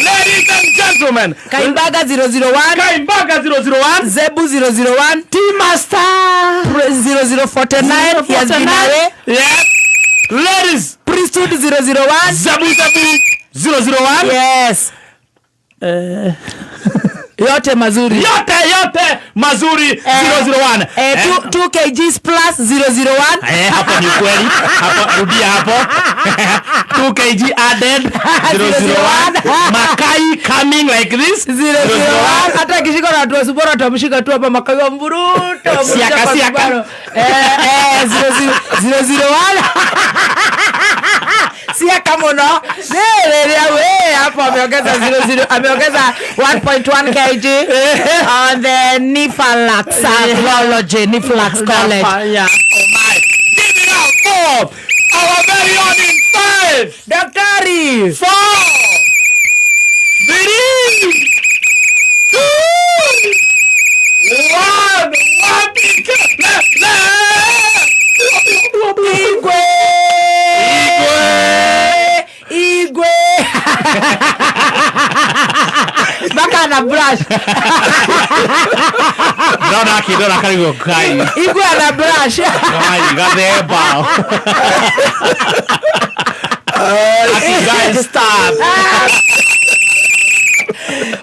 Ladies and gentlemen, Kaimbaga 001, Zebu 001, T-Master 0049, he has been away. Yeah. Ladies, Priesthood 001, Zebu 001. Yes. Yote mazuri. Yote mazuri 001. 2 kgs plus 001. Hapo ni kweli. Hapo rudia hapo. 2 kg added 001. Makai coming like this 001. Hata kishika na watu wasubora tutamshika tu hapa Makai wa mburuto. Siaka. 001. Siaka mono. Wewe hapo ameongeza 00, ameongeza 1.1 kg on the Nifalax Technology, Nifalax College. Oh my. Give it up for our very own in 5. Daktari. 4. 3. 2. 1. Igwe. Baka na brush. Dona karibu kai. Igwe na brush. Kai gadeba. Guys, stop.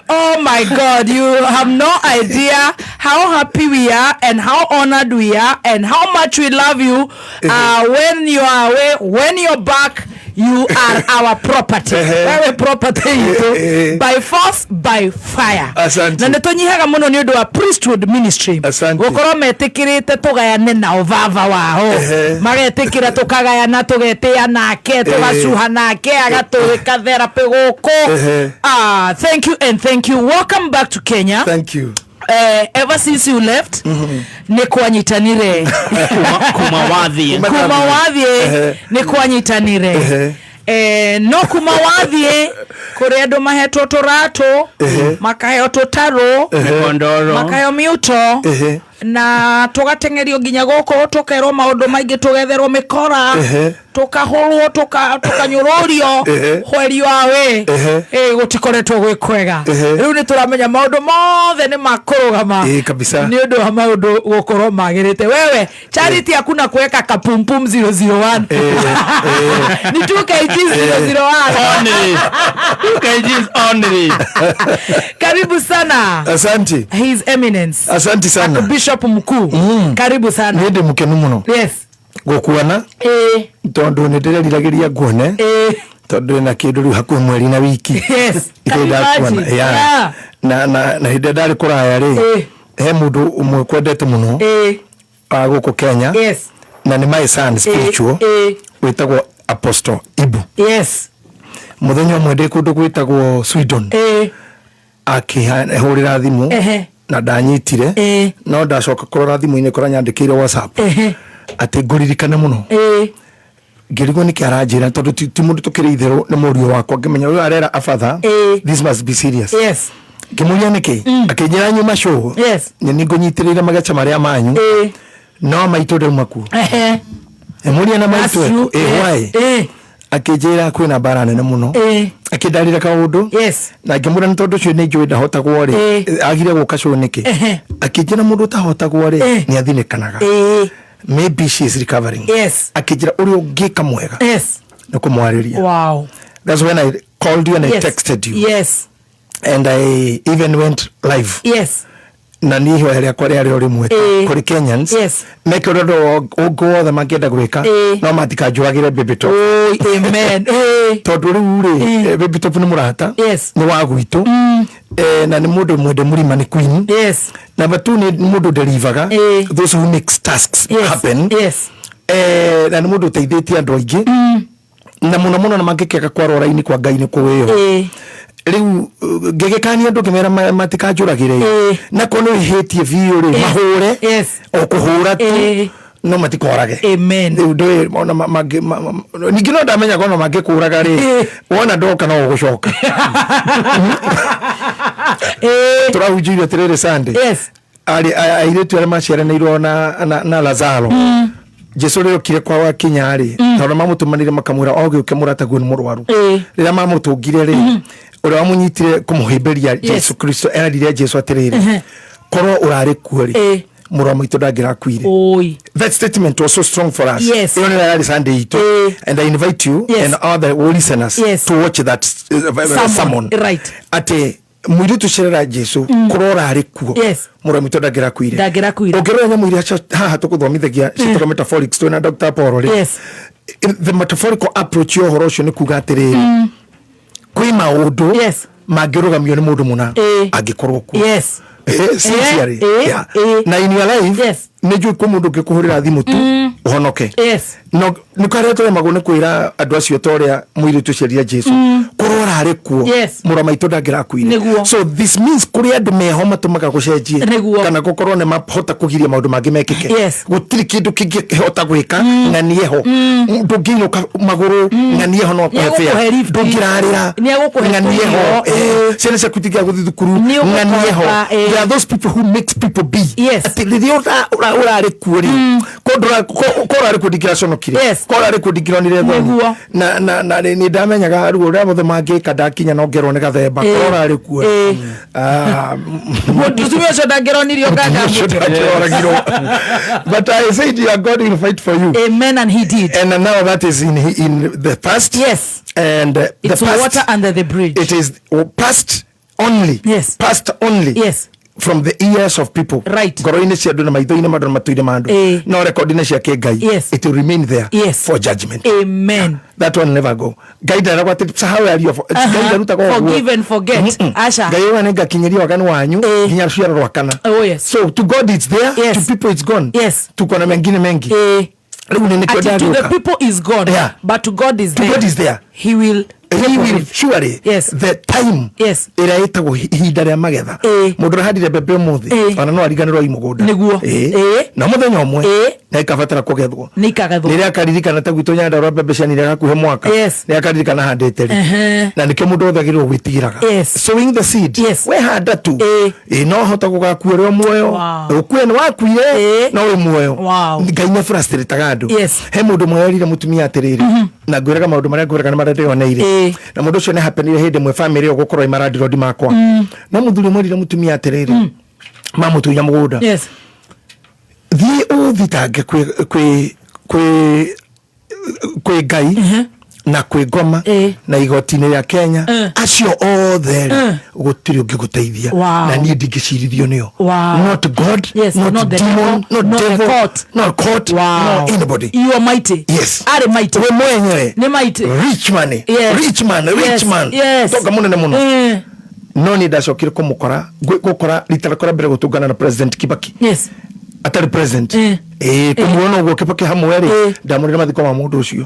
Oh my God, you have no idea how happy we are and how honored we are and how much we love you. When you are away, when you're back, you are our property. Wewe property you by force, by fire. Asante. Na netonyihaga muno ni undu wa priesthood ministry. Gukoro metikirite tugayane na ovava wao. Magetikira tukagayana tugetia nake tugacuha nake agatuika therapy guku. Thank you and thank you. Welcome back to Kenya. Thank you. Ever since you left, ni kuanyitanire. Kumawadhi Ni kuanyitanire. No kumawadhi kuri andu mahetwo turato makayo totaro makayo miuto na tugatengerio ginya goko tukerwo maundu maingi tugetherwo mikora tukahorwo tukanyurorio hwerio awe gutikoretwo gwikwega riu ni turamenya maundu mothe ni makurugama kabisa ni undu wa maundu gukorwo magirite wewe charity hakuna kuweka kapumpum 001 ni 2 kg 001 only 2 kg only. Karibu sana. Asante. His Eminence. Asante sana. Archbishop mkuu. Karibu sana. Nende mukenu muno. Yes. Gokuana. Tondu ndiriragiria guone. Tondu na kindu hakuhi mweri na wiki. Yes. Yeah. Na hinde ndari kuraya ri. He mundu umwe kwendete muno. Guku Kenya. Yes. Na ni my son spiritual. Witagwo Apostle Ibu. Yes. Muthenya mwende kundu gwitagwo Sweden. Akihurira thimu na ndanyitire no ndacoka kurora thimu-ini kora nyandikire WhatsApp ati nguririkane muno ngirigwo ni kiaranjira tondu ti mundu tukire itherwo ni murio wakwa ngimenya uyu arera afatha this must be serious. Yes. Kimuria niki akinjira nyuma show. Yes. Ni ngunyitirire Magesha maria manyu no maitu ndu maku muria na maitu why akijira kwina bara nene muno akidarira kaundu na ngimura ni tondu cio ni njui ndahota gwori agire guka cio niki akijira mundu tahota gwori ni athinikanaga maybe she is recovering. Akijira uri ungika mwega ni kumwariria. Wow. That's when I called you and I texted you. And I even went live. Na ni hiyo hali akwa ri ori mweta kuri Kenyans make rodo ogo the magenda gwika no matika juagire baby top. Amen. Tondu ri baby top ni murata ni wa gwitu na ni mundu mwende murima ni queen. Na batu ni mundu delivaga those who make tasks happen. Na ni mundu teithiti andu aingi na muno na mangikeka kwa roraini kwa Ngai ni kuweyo riu ngegekania andu kimera matikajuragire na kono ihetie biu ri mahure okuhura tu no matikorage. Amen. Riu ona ningino ndamenya kono magikuraga ri wona ndoka no gucoka turahujire tirere Sunday ari airetu ari maciaranirwo na Lazaro Jesu rero kire kwa wa kinyari toro mamutumanire makamwira oge ukemurata gwe murwaru rira mamutungire ri uri wamunyitire kumuhimberia Jesu Kristo erire Jesu atirire koro urare kuori murwa mito dagira kwire. That statement was so strong for us. Yes. Even on Sunday ito, and I invite you and all the listeners to watch that sermon. Right. Ate mwiri tushirira Jesu kurora ari kuo murwa mito dagira kwire ogero nya mwiri haha tukuthomithagia citoro metaphorics to na Dr. Paul the metaphorical approach yo horo cio ni kuga atiriri kwi maundu mangirugamio ni mundu muna angikorwo ku sincerely na in your life neju ko mundu ngikuhurira thimu tu uhonoke no nikaretwo magone kwira andu acio toria mwiri tuceria Jesu kurora ari kuo mura maito ndagira kwire. So this means kuri andu meho matumaga gucenjie kana gukorwo ne mahota kugiria maundu mangi mekike gutiri kindu kingihota gwika nganieho ndunginuka maguru nganieho no kwefea ndungirarira nganieho cene cia kutigia guthithukuru nganieho. There are those people who makes people be atiririo urare kuori kodora ari kudigira sonokire kodora ari kudigira nire thoni na ni ndamenyaga ruo rwa mothe mangi kadakinya no ngerwo ne gathemba kodora ari kuori mutumio cio ndangironirio but I said your God will fight for you. Amen. And he did. And now that is in the past. And it's the past, water under the bridge. it is past only. Past only. From the ears of people. Right. Goroine cia nduna maithoine mandu matuire mandu no recordine cia ke Ngai it will remain there for judgment. Amen. That one never go. Ngai ndara gwati sahau ari of Ngai ndaruta go forgive and forget. Asha Ngai wane ngakinyeria wagani wanyu nginya ruciara rwakana. So to God it's there, to people it's gone. Tuko na mengine mengi. To the people is gone, but to God is there. To God is there. He will surely the time ira itago ihinda ria magetha mundu rahadire bebe muthi ona no ariganirwo imugunda na muthenya umwe na ikabatara kugethwo riria akaririkana ta gwitu nyanda rwa bebe cianire gakuhe mwaka ni akaririkana handete na nikio mundu othagirwo gwitigiraga sowing the seed we handa tu no hota gugakuo rio muoyo ukue ni wakuire no wi muoyo Ngai ne frustrate gandu he mundu mwerire mutumia atiriri na gwiraga maundu maria gwiraga ni maredeoneire na mundu cio ne happenire hindi mwe family yo gukorwo imaradi rodi makwa na muthuri mwerire mutumia atiriri mamutunya mugunda thie uthitange kwi Ngai na kwi ngoma na igoti-ini ria Kenya acio othe gutiri ungiguteithia na nie ndingicirithio nio not God, not the demon, not devil, not court, not anybody. You are mighty. Are mighty. We mwenyewe ni mighty. Rich man toka munene muno no ni ndacokire kumukora gukora litarakora mbere gutungana na President Kibaki atari president kumuona ugo Kibaki hamweri ndamurira mathiko ma mundu ucio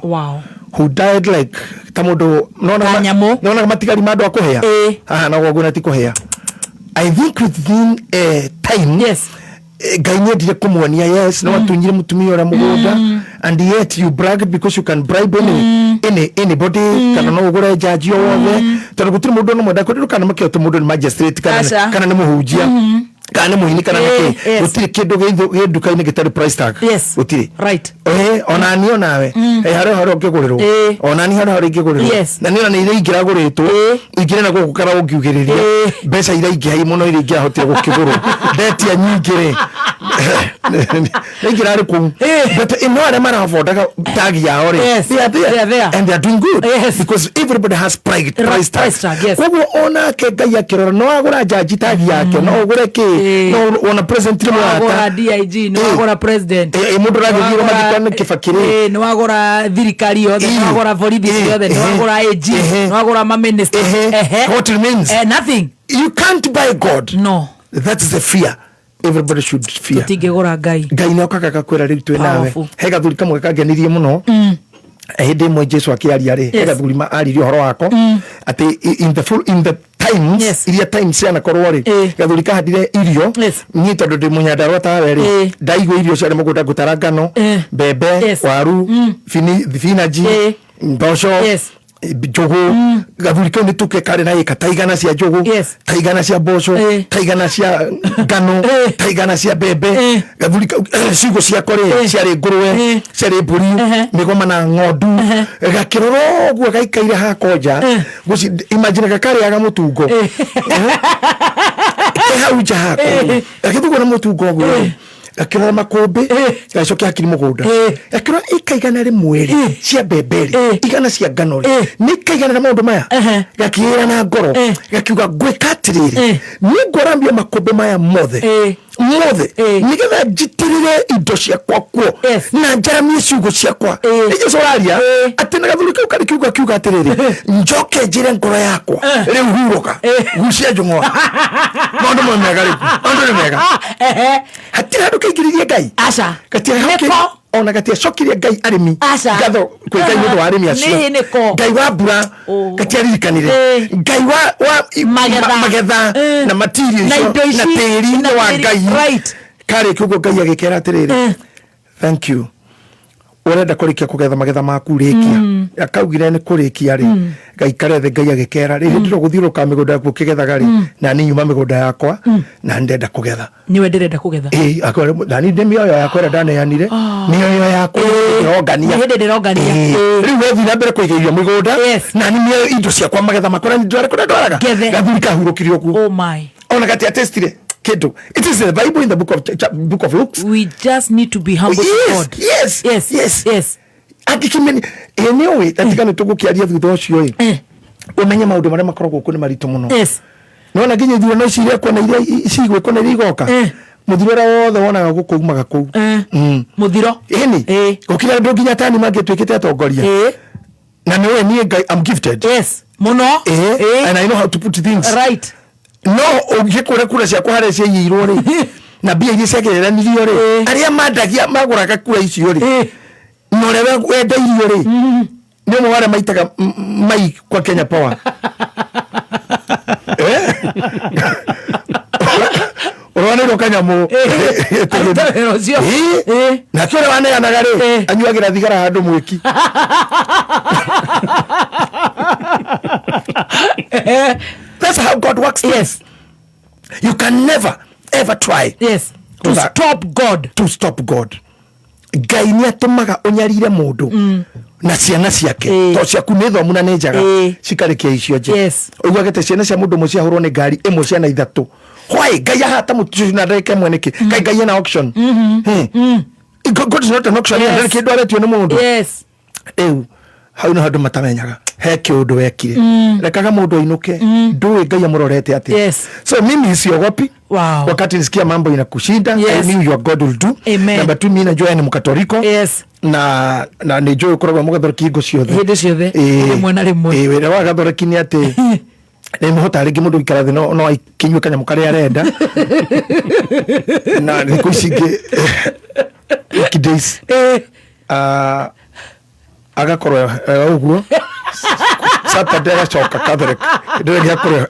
who died like tamundo nona matigari madu akuhea na gogo na tikuhea. I think within a time Ngai ndire kumwonia no watunyire mutumia ora mugunda and yet you brag because you can bribe anybody kana no ugure judge wothe tondu gutiri mundu no mwenda kuri kana makio to mundu ni magistrate kana ni muhujia kana muhini kana niki gutiri kindu githuka-ini gitari price tag gutiri ona ni onawe haro ngigurirwo ona ni haro ngigurirwo na ni ona ni iringira guritwo ingire na gukara ungiugiriria mbeca ira ingihai muno ira ingihotire gukigurwo betia nyingire ingira ari ku but in order mara avodaga tag ya ore they are there and they are doing good because everybody has price tag koguo ona ke Ngai akirora no agura jaji tag yake no ugure ki no ona president ni agura DIG no agura president mundu rathiro mathikane Kibakiri no agura thirikari yothe no agura borithi yothe no agura AG no agura ma minister what it means nothing. You can't buy God. No, that's the fear everybody should fear. Tutigegora Ngai no kaka kwera ri twe nawe he gathuri kamwe kangenirie muno hindi mwe Jesu akiaria ri he gathuri ma aririo horo wako ati in the times iria times yana korwo ri gathuri kahandire irio ni tondu ndi munyandarwa tawe ri ndaigwe irio cia mugunda gutarangano bebe waru finaji mbosho jogo gathuri kau nituke kare na ika taigana cia jogo taigana cia boco taigana cia ngano taigana cia bebe gathuri kau ciugo cia kore cia ngurwe cia mburi migoma na ng'ondu gakiroro guo gaikaire hakonja guci imagine gakare aga mutungo hau nja hako gakithugo na mutungo guo akira makombe gacokia hakiri mugunda akira ikaigana rimwe cia beberi igana cia ngano ni kaigana na maundu maya gakira na ngoro gakiuga gwikatiriri ni ngorambia makombe maya mothe nigetha njitirire indo ciakwa kuo na njaramie ciugo ciakwa ijo soraria ati na gathuri kau kari kiuga atiriri njoke njire ngoro yakwa riu huroka gucia njung'wa maundu mega riu maundu ni mega hatira handu kaingiririe ngai aca gatira hakiri ona gatia cokirie ngai arimi gatho kwi ngai mundu wa arimi acio ngai wa mbura gatiaririkanire ngai wa magetha na material na tiri wa ngai kare kugo ngai agikera atiriri thank you urenda kurikia kugetha magetha maku rikia akaugire ni kurikia ri ngai kare the ngai agikera ri ndiro guthiruka migunda yaku kigethaga ri na ni nyuma migunda yakwa na ndenda kugetha ni we ndirenda kugetha akore ndani ndemi yo yakwa ndane yanire ni yo yakwa irongania hende ndirongania ri we thina mbere kuigeria migunda na ni mio indo ciakwa magetha makora ni ndwara kundwaraga gathuri kahurukirio ku oh my ona gati atestire kido it is the Bible in the book of Luke. We just need to be humble to God. Yes. Akikimeni anyway tatikane tugukiaria thutha ucio umenye maundu maria makoragwo ku ni marito muno nona nginya thua no ciria kona iria cigwe kona igoka muthiro wothe wonaga gukuumaga kuu muthiro ni gukira ndu nginya tani mangitwikite atongoria na niwe ni I'm gifted muno and I know how to put things right. No ugikura kura cia kuhare cia yirwo ri na bia iria ciagerera nirio ri aria mandagia maguraga kura icio ri no lewe wenda irio ri ni mo wale maitaga mai kwa Kenya Power Rwana ro kanyamo na kile wane yanagare anyuagira thigara handu mwiki That's how God works. Yes. You can never ever try. Yes. To stop God. To stop God. Ngai ni atumaga unyarire mundu na ciana ciake to ciaku ni thomu na ni njaga cikarikia icio nje. Yes. Ugagete ciana cia mundu mucia hurwo ni ngari imwe ciana ithatu. Why ngai ahata mutu na ndeke mweneke ngai na auction. God is not an auction. Ndeke ndwaretio ni mundu. Yes. Hau no handu matamenyaga he kiundu wekire rekaga mundu ainuke ndui ngai amurorete ati so mimi siogopi wakati nisikia mambo inakushinda I knew your God will do number 2 mimi najua ni mkatolika na nijua ukoragwa mugathoreki ingo ciothe hinde ciothe rimwe na rimwe wire wa gathoreki ni ati ni muhota ringi mundu ikara thi no akinywa kanya mukare arenda na nikuicinge kidays agakorwo uguo Saturday agacoka Catholic ndire gakore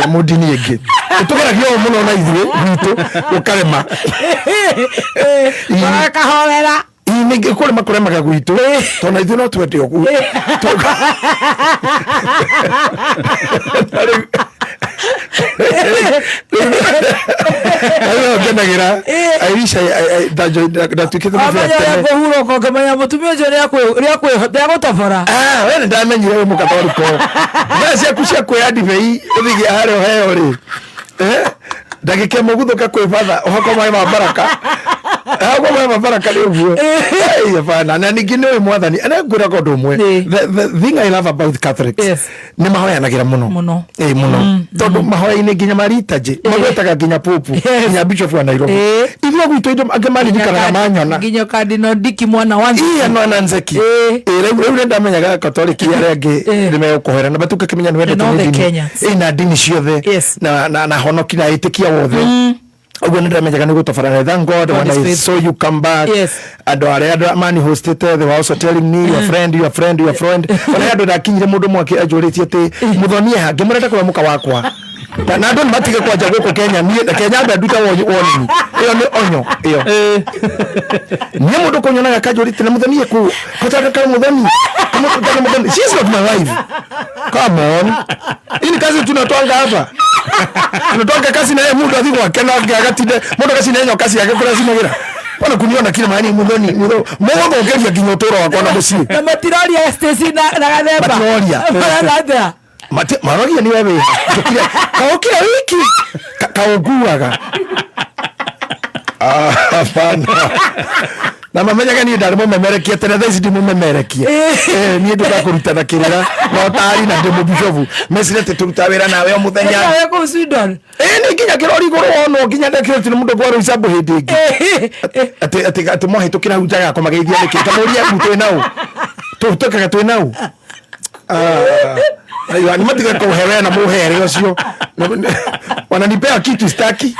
mudini ingi tukeragia muno na ithuĩ gwitũ ukarema wakahorera ningi kule makuremaga gwitũ tona ithuĩ no twende ũguo ayo genagira Aisha ndatukite mafia kuhuro ko kamenya mutumio jo ria gutobora wewe ndamenyire we mukathoriko nasi akucia kwya divei uthigi haro heo ri ndagike muguthuka kwi father uhako mai mabaraka hako mai mabaraka ni uguo bana na ningine we mwathani ana ngura gondo mwe the thing I love about Catholics ni mahoyanagira muno muno tondu mahoya-ini nginya maritaje magwetaga nginya popu nginya bishop wa Nairobi ithio gwitu indo angemari dikaraga manyona nginya Cardinal Diki mwana wanzi no nanzeki reu ndamenyaga Catholic ya ngi nimekuhera na batuka kimenya ni wende na dini ciothe na honoki na itikia wothe ugo ndamenyaga ni gutofara thank God when I saw you come back ando aria mani hosted they were also telling me your friend when I had that kinyire mundu mwake ajuritie ati muthonie hange murenda kwa muka wakwa na ndo matige kwa jago ko Kenya ni Kenya ba duta woni iyo ni onyo iyo ni mundu ko nyona akajori tena muthani ku kotaka kama muthani kama kutaka muthani she's not my wife. Come on, ini kazi tunatwanga hapa tunatwanga kazi na yeye mundu athiko akena agatinde mundu kazi na yeye kazi yake kura sinagira wana kuniona kila mahali muthoni mundu ngeria kinyotoro wakwa na muci na matiroria Stacy na Gathemba matiroria marogia ni wewe kaokira wiki kaoguaga hapana na mamenyaga ni ndarimo memerekia tena thaici ndi mumemerekia ni ndu gakurutana kirira no tari na ndi mubishofu mesire te turuta wira nawe o muthenya nawe ko Sweden ni nginya kirori iguru ono nginya ndekire tini mundu gwaro isabu hindi ingi ati mohitukira hujaga yako mageithia niki kamuria mutwe nau tutokaga twi nau ayo ni matiga ko hewe na muhere ucio wananipea kitu staki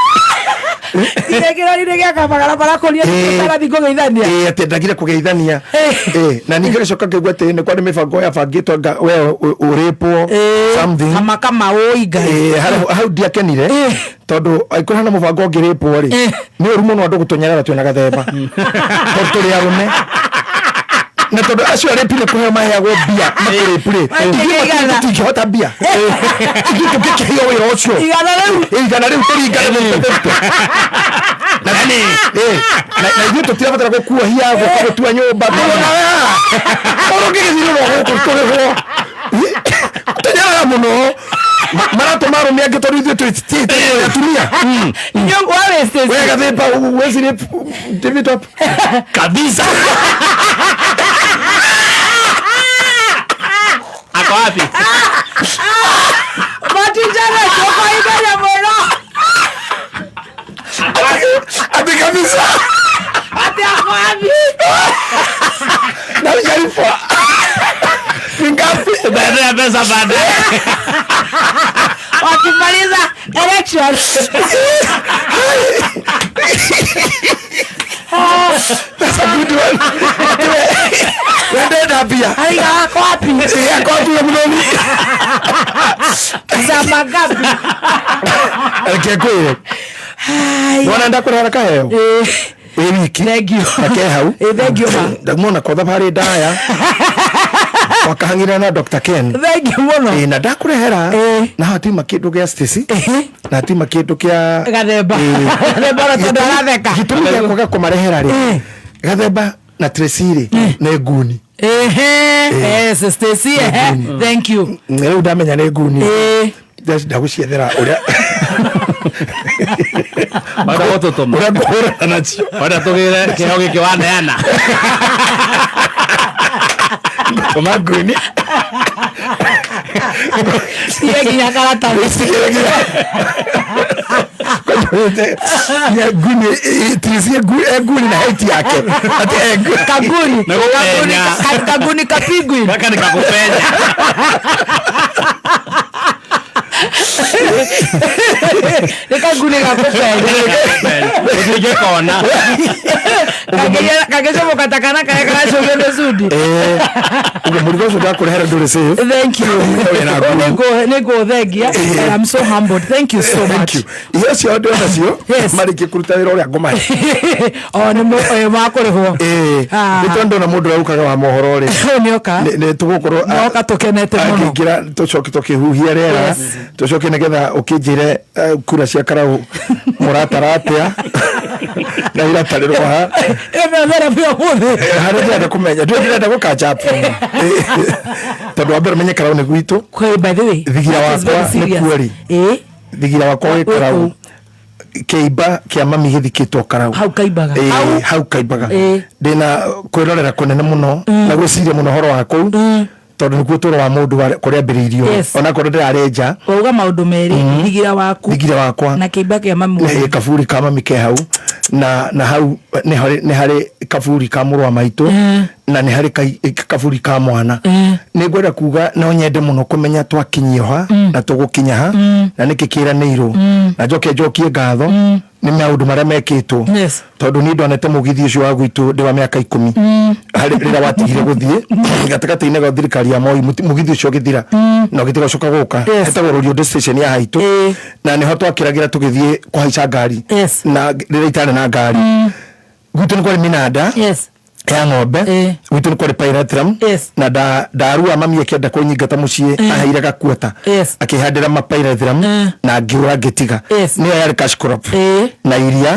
Ile gya kamagara barakoria tara thiko geithania atendagire kugeithania na ningire coka ngegwa tene kwa mibango ya bangitwa we uripo something kama oiga hau ndiakenire tondu aikora na mubango ngiripo ri ni urumo no andu gutunyarara twena Gathemba turi arume na tondu acio aripire kuheo maheagwo bia makiripure tingihota bia tukikihio wira ucio igana riu turingana na ithuĩ tũtirabatara gũkuohia gũtua nyũmba ũrũngĩgĩthirwo gũkũrĩhwo tũnyaraga mũno maratũma arũme angĩ tondũ ithuĩ twĩtĩte atumia we Gathemba wezire David kabisa ako wapi matijana choko iganya mono ati kabisa ati ako wapi na ujarifa ngapi baada ya pesa baadaye wakimaliza election that's a good one wende pia aiga ako wapi ako wapi mnoni za magapi alikekwire wanaenda kuraraka heo wiki thank you akehau thank you ndamona kwa thabari ndaya wakahangira na Dr. Ken thank you muno na ndakurehera na hatima kindu gya Stacy na hatima kindu kya Gathemba Gathemba tondu aratheka gitumi gya kwaga kumarehera ri Gathemba na Tracy ne nguni yes Stacy thank you riu ndamenya ne nguni ndaguciethera uria bado watoto uria anacio bado tugire kiheo giki waneana koma nguni siye ginya karata ya nguni Tracy nguni na heti yake ati kaguni kaguni kapigwi kaka nikakupenya nikaguni kakupenya utige kona kagezo mukatakana kaya kana shogende sudi ugo murigo ucio ndakurehera nduri safe thank you nego thengia I'm so humbled thank you so much iyo cio ndio nacio mariki kuruta wira uria ngomari ni makurihwo ni tondu na mundu aukaga wa mohoro ri nioka ni tugukorwo noka tukenete muno ngira tucoke tukihuhia rera tucoke nigetha ukinjire kura cia karau murataratia na ira tarirwo ha thera pia muthe hari ndenda kumenya ndenda gukanja apu tondu wa mbere menye karau ni gwitu by the way thigira wakwa ni kuori thigira wakwa wi karau keimba kia mami githikitwo karau hau kaimbaga hau kaimbaga ndina kwirorera kunene muno na gwiciria muno horo wa kuu tondu niguo toro wa mundu kuria mbiriirio ona korwo ndirarenja uga maundu meri thigira wakwa na keimba kia mami kaburi ka mami ke hau na hau ni hari kaburi ka muru wa maitu na nĩ harĩ kaburi ka mwana nĩ ngwenda kuga no nyende mũno kũmenya twakinyio ha na tũgũkinya ha na nĩkĩ kĩranĩirwo na njokie ngatho nĩ maũndũ marĩa mekĩtwo tondũ nĩ ndonete mũgithi ũcio wa gwitũ ndĩ wa mĩaka 10 rĩrĩa watigire gũthiĩ gatagatĩ-inĩ ga thirikari ya Moi mũgithi ũcio ũgĩthira na ũgĩtiga gũcoka gũka hetagwo Rũriũndũ station ya haitũ na nĩho twakĩragĩra tũgĩthiĩ kũhaica ngari na rĩrĩa itarĩ na ngari gwitũ nĩ kwarĩ mĩnanda ya ng'ombe gwitũ nĩ kwarĩ pyrethrum na ndarua mami akĩenda kũnyingata mũciĩ aheire gakuota akĩhandĩra mapyrethrum na ngĩũra ngĩtiga nĩyo yarĩ cash crop na iria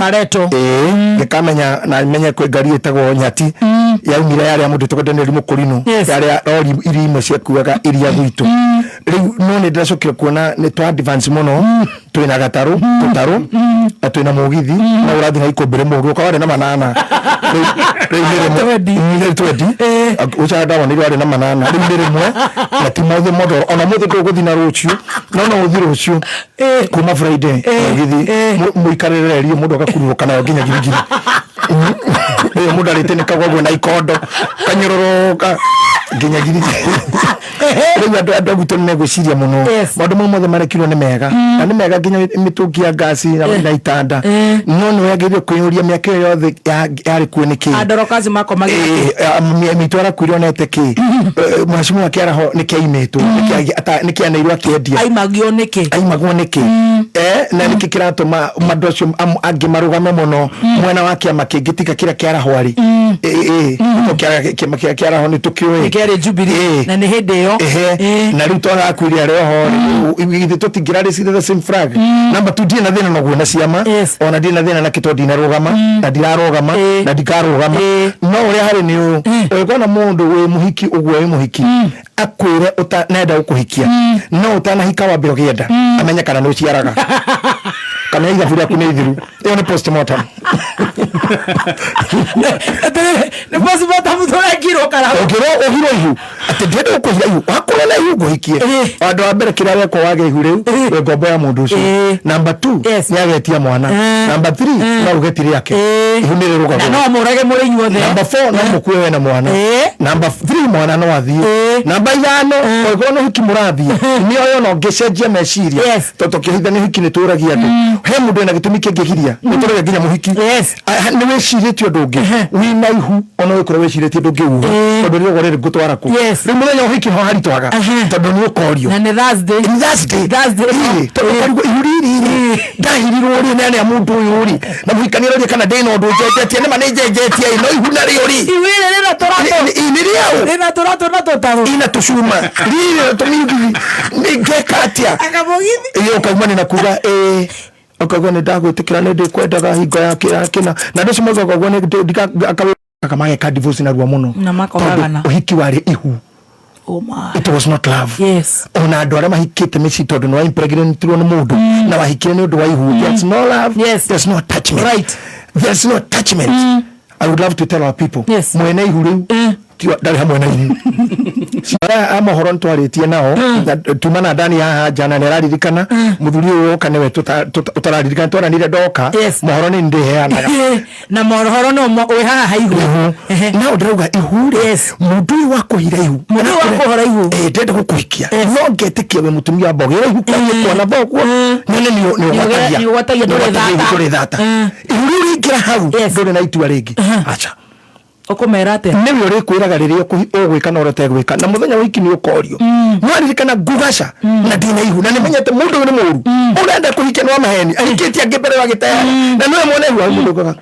ngĩkamenya na menye kwĩ ngari ĩtagwo Nyati yaumire yarĩ ya mũndũ tũgwo Daniel Mũkũrinũ yarĩ rori iria imwe ciakuaga iria gwitũ rĩu no nĩ ndĩracokire kuona nĩ twa advance mũno twĩna gatarũ na twĩna mũgithi na ũrathiĩ na ikũmbĩre mũndũ ũkawarĩ na manana rĩu ucanda wani rwari na manana rimwe na timothe modoro ona muthe tũgũthiĩ na rũciũ no ũthiĩ rũciũ kuma Friday githi muikarĩre rio mũndũ agakurũka nayo nginya girigiri mũndũ arĩte kagwagwo na ikondo kanyũrũrũka nginya girigiri rĩu andũ gwitũ nĩ megwĩciria mũno maũndũ mau mothe marekirwo nĩ mega na nĩ mega nginya mĩtũngi ya ngasi na itanda no nĩ wagĩrĩire kwĩyũria mĩaka ĩyo yothe yarĩ kuo nĩkĩ andorokazi makomagia mitũ arakwĩrwo nete kĩ mwacimu akĩaraho nĩkĩaimĩtwo nĩkĩanĩirwo akĩendia aimagwo nĩkĩ na nĩkĩ kĩratũma mandũ acio angĩ marũgame mũno mwena wa kĩama kĩngĩ tiga kĩrĩa kĩaraho arĩ kĩaraho nĩ tũkĩũĩ kĩarĩ Jubilee na nĩ hĩndĩ ĩyo na rĩu twagakwĩria rĩoho githĩ tũtingĩrarĩ the same flag number 2 ndĩ na thĩna naguo na ciama ona ndĩ na thĩna na kĩtwa ndinarũgama na ndirarũgama na ndikarũgama no ũrĩa harĩ nĩ ũgĩkona mũndũ wĩ mũhiki ũguo wĩ mũhiki akwĩre ũtanenda gũkũhikia no ũtanahika wambe ũgĩenda amenye kana nĩ ũciaraga kana ithabu rĩaku nĩ ithiru ĩyo nĩ postmortem nĩ postmortem tũrekirwo kana ũhirwo ihu atĩ ndĩenda gũkũhira ihu wakorwo na ihu ngũhikie andũ wa mbere kĩrĩa wekwo wage ihu rĩu wĩ ngombo ya mũndũ ũcio number 2 nĩ agetia mwana number 3 no rũgeti rĩake ihu nĩ rĩrũgagwo no mũrage mũrĩ inyuothe number 4 no mũkue we na mwana number 3 mwana no athiĩ number 5 ũgĩkorwo nĩ hiki mũrathiĩ nĩyo no ngĩcenjia meciria tondũ kĩhitha nĩ hiki nĩ tũragia andũ he mũndũ ena gĩtũmi kĩngĩgiria nĩ tũrege nginya mũhiki nĩ wĩcirĩtie ũndũ ũngĩ wĩna ihu ona wĩkorwo wĩcirĩtie ũndũ ũngĩ uga tondũ nĩ ũgorere ngũtwara kũ rĩu mũthenya ũhiki ho haritwaga tondũ nĩ ũkorio na nĩ Thursday tondũ ihu riri ndahirirwo rĩ nene ya mũndũ ũyũ rĩ na mũhikania rĩ kana ndĩna ũndũ njenjetie nĩ manĩ njenjetie no ihu na rĩo rĩ ihu rĩrĩ rĩna tũratũ ina tũcuma rĩrĩ tũmĩgithi nĩngekatia akamugithi ukaumana na kuga akagwa nĩ ndagwĩtĩkĩra nĩ ndĩkwendaga hingo yakĩna na ndũcio magagwo nĩ akamageka divorce na ruo mũno na makogana ũhiki warĩ ihu it was not love ona andũ arĩa mahikĩte mĩciĩ tondũ nĩ waimpregnantirwo nĩ mũndũ na wahikire nĩ ũndũ wa ihu there's no love there's no attachment there's no attachment I would love to tell our people mwene ihu rĩu ndarĩ hamwe na ihu cia amahoro ntwarĩtie nao tumana ndani haha jana nĩ araririkana mũthuri ũyũ kana we tũtararirikana twaranire ndoka mohoro nĩ ndĩheanaga na mohoro no wĩ haha haihu no ndĩrauga ihu mũndũ ũyũ wa kũhira ihu mũndũ wa kũhora ihu ndĩrenda gũkũhikia no ngetĩkia we mũtumia wa mbogera ihu kwana boguo nene nĩ ũgwatagia ndũrĩ thata ihu rĩu rĩingĩra hau ndũrĩ na itua rĩngĩ acha okomera ate nĩwe ũrĩkwĩraga rĩrĩa ũgwĩka na ũtegwĩka na mũthenya wa hiki nĩ ũkorio no aririkana ngugaca na ndĩna ihu na nĩmenyete mũndũ ũyũ nĩ mũru ũrenda kũhikia no maheni ahikĩtie angĩ mbere wa gĩtayari na nĩwe mwone ihu mũndũ ũgaga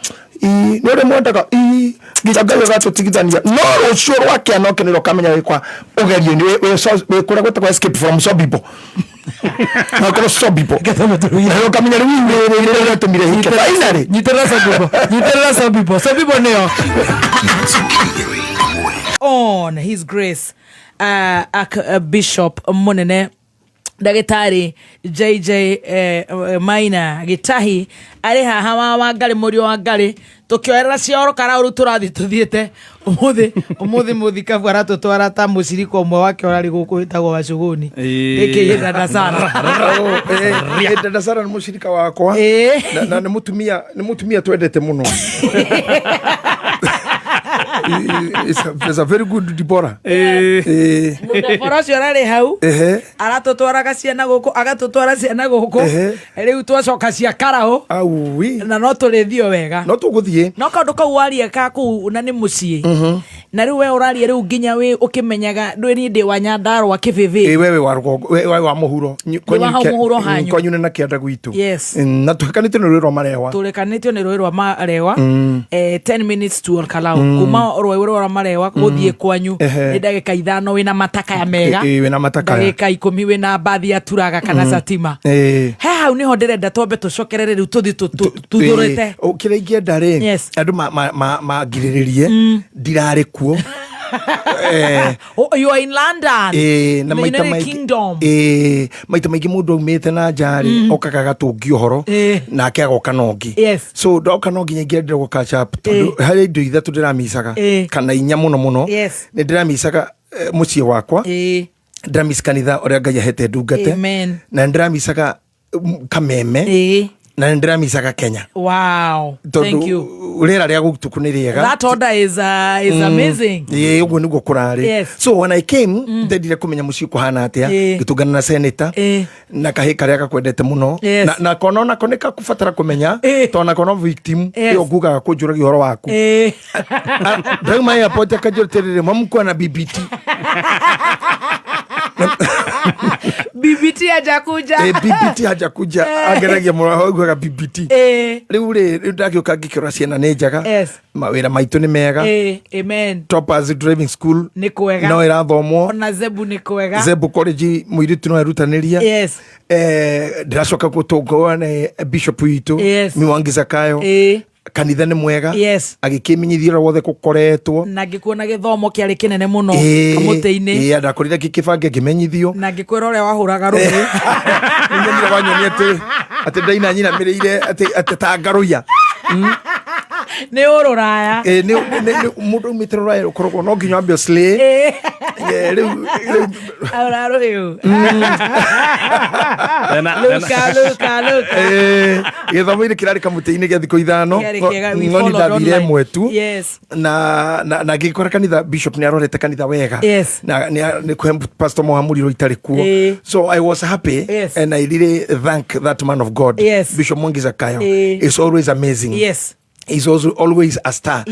nĩ ũrĩ mwendaga nginya Ngai agatũtigithania no rũciũ rwake anokenero kamenya wĩkwa ũgerio nĩ wĩkũra gwĩtagwo escape from Sobibo nakoro Sobibo na kamenya rĩu tumire hike finally nyiterera Sobibo nĩyo on his grace Archbishop munene Dagitari JJ Maina Gitahi ari haha wa Ngarĩ mũriũ wa Ngarĩ tukioerera cioro kana uru turathi tuthiete umuthi muthikabu aratutwara ta muciriko umwe wake orari guku hitagwo Wacuguni eke dada sana dada sana ni mucirika wakwa na ni mutumia twendete muno It's a very good Deborah. Deborah ciorare hau. Aratutwaraga ciana guku, agatutwara ciana guku. Riu twacoka cia karao. Na no turithio wega. No tuguthie. No kaundu kau waria ka ku na ni mucii. Na riu we uraria riu nginya we ukimenyaga ndwini ndi wa Nyandarua Kibibi. Wewe wa muhuro. Kwanyu na kianda gwitu. Yes. Na tukanite ni rwiro marewa. Turekanitio ni rwiro marewa. 10 minutes to Kalau. Kuma rwiro rwa marewa guthie kwanyu ni ndagika 5 wina mataka ya mega. Wina mataka. Ndagika 10 wina bathi ya turaga kana satima. Hau niho ndirenda twambe tucokerere riu tuthi tuthurite. Ukiraingia ndare. Andu magiriririe ndirare kuo. You are in London. Na maita mai kingdom. Maita mai mundu umite na njari okaga gatungi uhoro na akeagoka nongi. So ndoka nongi ngira ndire go catch up. Hari ndu ithatu ndiramicaga kana inya muno ni ndiramicaga mucie wakwa. Ndiramica kanitha uria Ngai ahete ndungate. Na ndiramicaga Kameme. Na ndiramicaga Kenya. Wow. Thank you. Urera ria gutuku ni riega. That order is amazing. Uguo niguo kurari. So when I came, ndendire kumenya muci kuhana atia, gitungana na senator na kahe karia gakwendete muno na kono na koneka kufatara kumenya to na kono victim yo guga kujura gihoro waku. Ndagma ya pote kajorterere mamko na BBT. BBT hajakuja. BBT hajakuja. Ageragia muraho gwa BBT. Riu ndagioka ngikira ciana ne njaga. Mawira maitu ni mega. Amen. Toppers driving school ni kwega. No irathomwo. Ona Zebu ni kwega. Zebu college muiritu no erutaniria. Ndiracoka gutongoa na bishop witu Miwangiza Kayo. Kanitha ni mwega agikiminyithira wothe gukoretwo na ngikuona githomo kiari kinene muno kamute-ini ndakorire gikibange ngimenyithio na ngikwira uria wahuraga rugi nginyira wanyoni ati ndaina nyina mireire ati tangaruya ni ururaya ni mundu mitroraya ukorwo no nginya ambio slay riu araruyu githomo iri kirari kamute-ini gia thiko ithano ngoni ndabire mwetu na ngikora kanitha bishop ni arorete kanitha wega na ni kwe pastor Mohamuri itari kuo. So I was happy and I really thank that man of God, Bishop Mwangiza Kayo. It's always amazing. He's also always a star.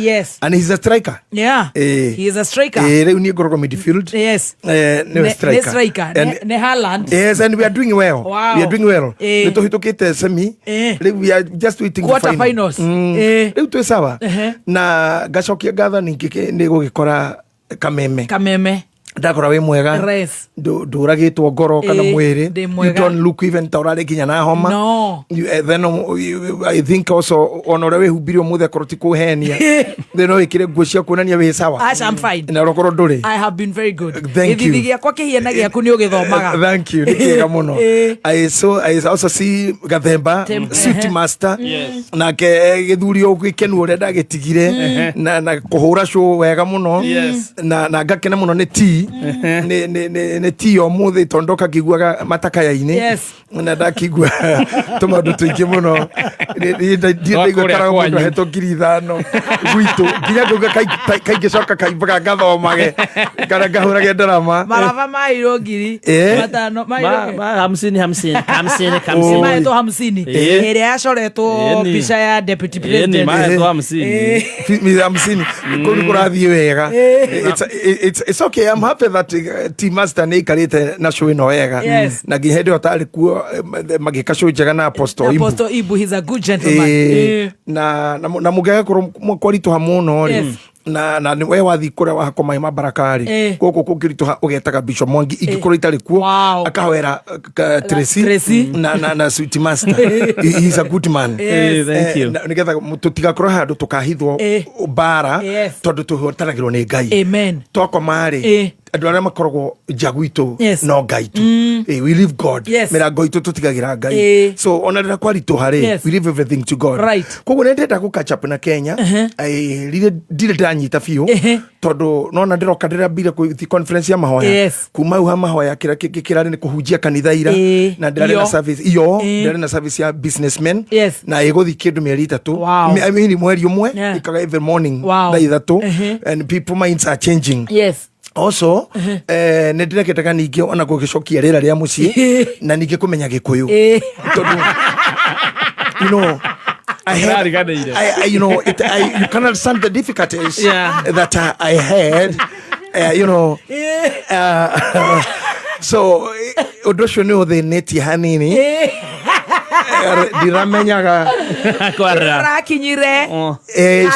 And he's a striker. He is a striker. Ni gorogo midfield. Ne striker. Ne Haaland. And we are doing well. Wow. We are doing well. Nitohitukite semi. We are just waiting for finals. Leo tu sawa. Na gacokia gatha ni gugikora Kameme. Ndakora we mwega nduragitwo ngoro kana mwiri you don't look even taurare kinya na homa then I think also onore we hubirio muthe koroti kuhenia then no ikire nguo cia kuonania we sawa. I'm fine na rokoro nduri. I have been very good. Githithi giakwa kihiena giaku ni ugithomaga. Thank you nikiga muno. I also see Gathemba suit master na ke githurio gwikenu ure ndagitigire na kuhura show wega muno na ngakena muno ni tea ne tio muthi tondoka kiguaga mataka yaini na ndakigua tomandu tuingi muno ndikara mundu heto ngiri 5 gwitu nginya nguga kaingicoka kaimbaga ngathomage kana ngahurage ndarama marava mairo ngiri 5 mairo 50 maito 50 ere acoretwo picha ya deputy president maito 50 kuri kurathie wega. It's okay. I'm happy that team master ni karite na show ino wega na gihede otari kuo magika show njega na Apostle Ibu. He's a good gentleman. Na mugega kwaritu hamuno na ni we wathi kura wa koma mabarakari goko kukirituha ugetaga Bishop Mwangi igikoro itari kuo akahwera Tracy na sweet master. He's a good man. Thank you. Nigetha tutigakora handu tukahithwo bara tondu tuhotanagirwo ni Ngai. Amen. Toko mari andu aria makoragwo jaguito no gaitu we leave God mera goito tutigagira ngai so ona ndira kwarito hare we leave everything to God koguo ndenda ku catch up na Kenya dire ndanyita fiu tondu nona ndiroka ndira bire ku conference ya mahoya kuma uha mahoya kirari ni kuhujia kanitha ira na ndira na service iyo ndira na service ya businessmen na iguthi kindu mieri 3 I mean mweri umwe ikaga every morning thaa 3 and people minds are changing also ndireketaga ningi ona gugicokia rira ria mucii na ningi kumenya Gikuyu tondu you know you can understand the difficulties that I had you know so odosho ni otheneti hanini diramenyaga rakinyire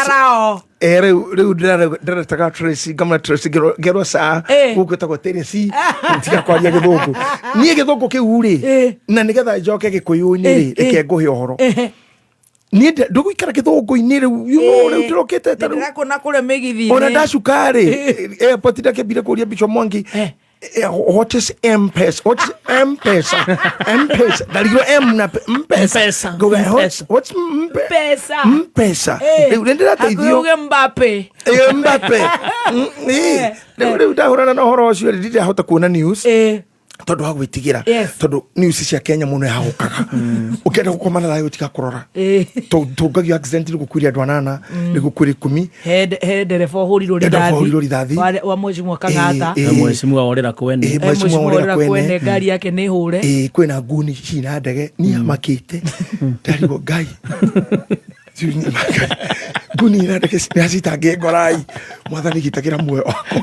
arao reu ndĩretaga Tracy ngamana Tracy ngero saa gũkũ ĩtagwo Tracy tiga kwaria Gĩthũngũ niĩ Gĩthũngũ kĩu rĩ na nĩgetha njoke Gĩkũyũ-inĩ rĩ reke ngũhe ũhoro niĩ ndũgũikara Gĩthũngũ-inĩ rĩu rĩu ndĩrokĩte ta rĩu ndĩrakũna kũrĩa mĩgithi-inĩ ona ndacuka rĩ airport ndakĩmbire kũria Bishop Mwangi what is M-Pesa? What's M-Pesa? M-Pesa. Darigiro M na M-Pesa. Go what's M-Pesa? M-Pesa. Ndira teithio. Akuge Mbappe. Mbappe. Rĩu ndahũrana na ũhoro ũcio ndĩrĩa hota kuona news. Tondu wa gwitigira tondu news cia Kenya muno yahukaga ukenda gukomana nayo tika kurora tugagio accident ni gukuria andu anana ni gukuria 10 he dereva huriro rithathi wa mwecimu Kang'ata mwecimu orera kwene mwecimu orera kwene ngari yake ni hure kwina nguni cina ndege ni amakite ndarigo ngai nguni na ndege citange ngorai mwathani gitagira muoyo wakwa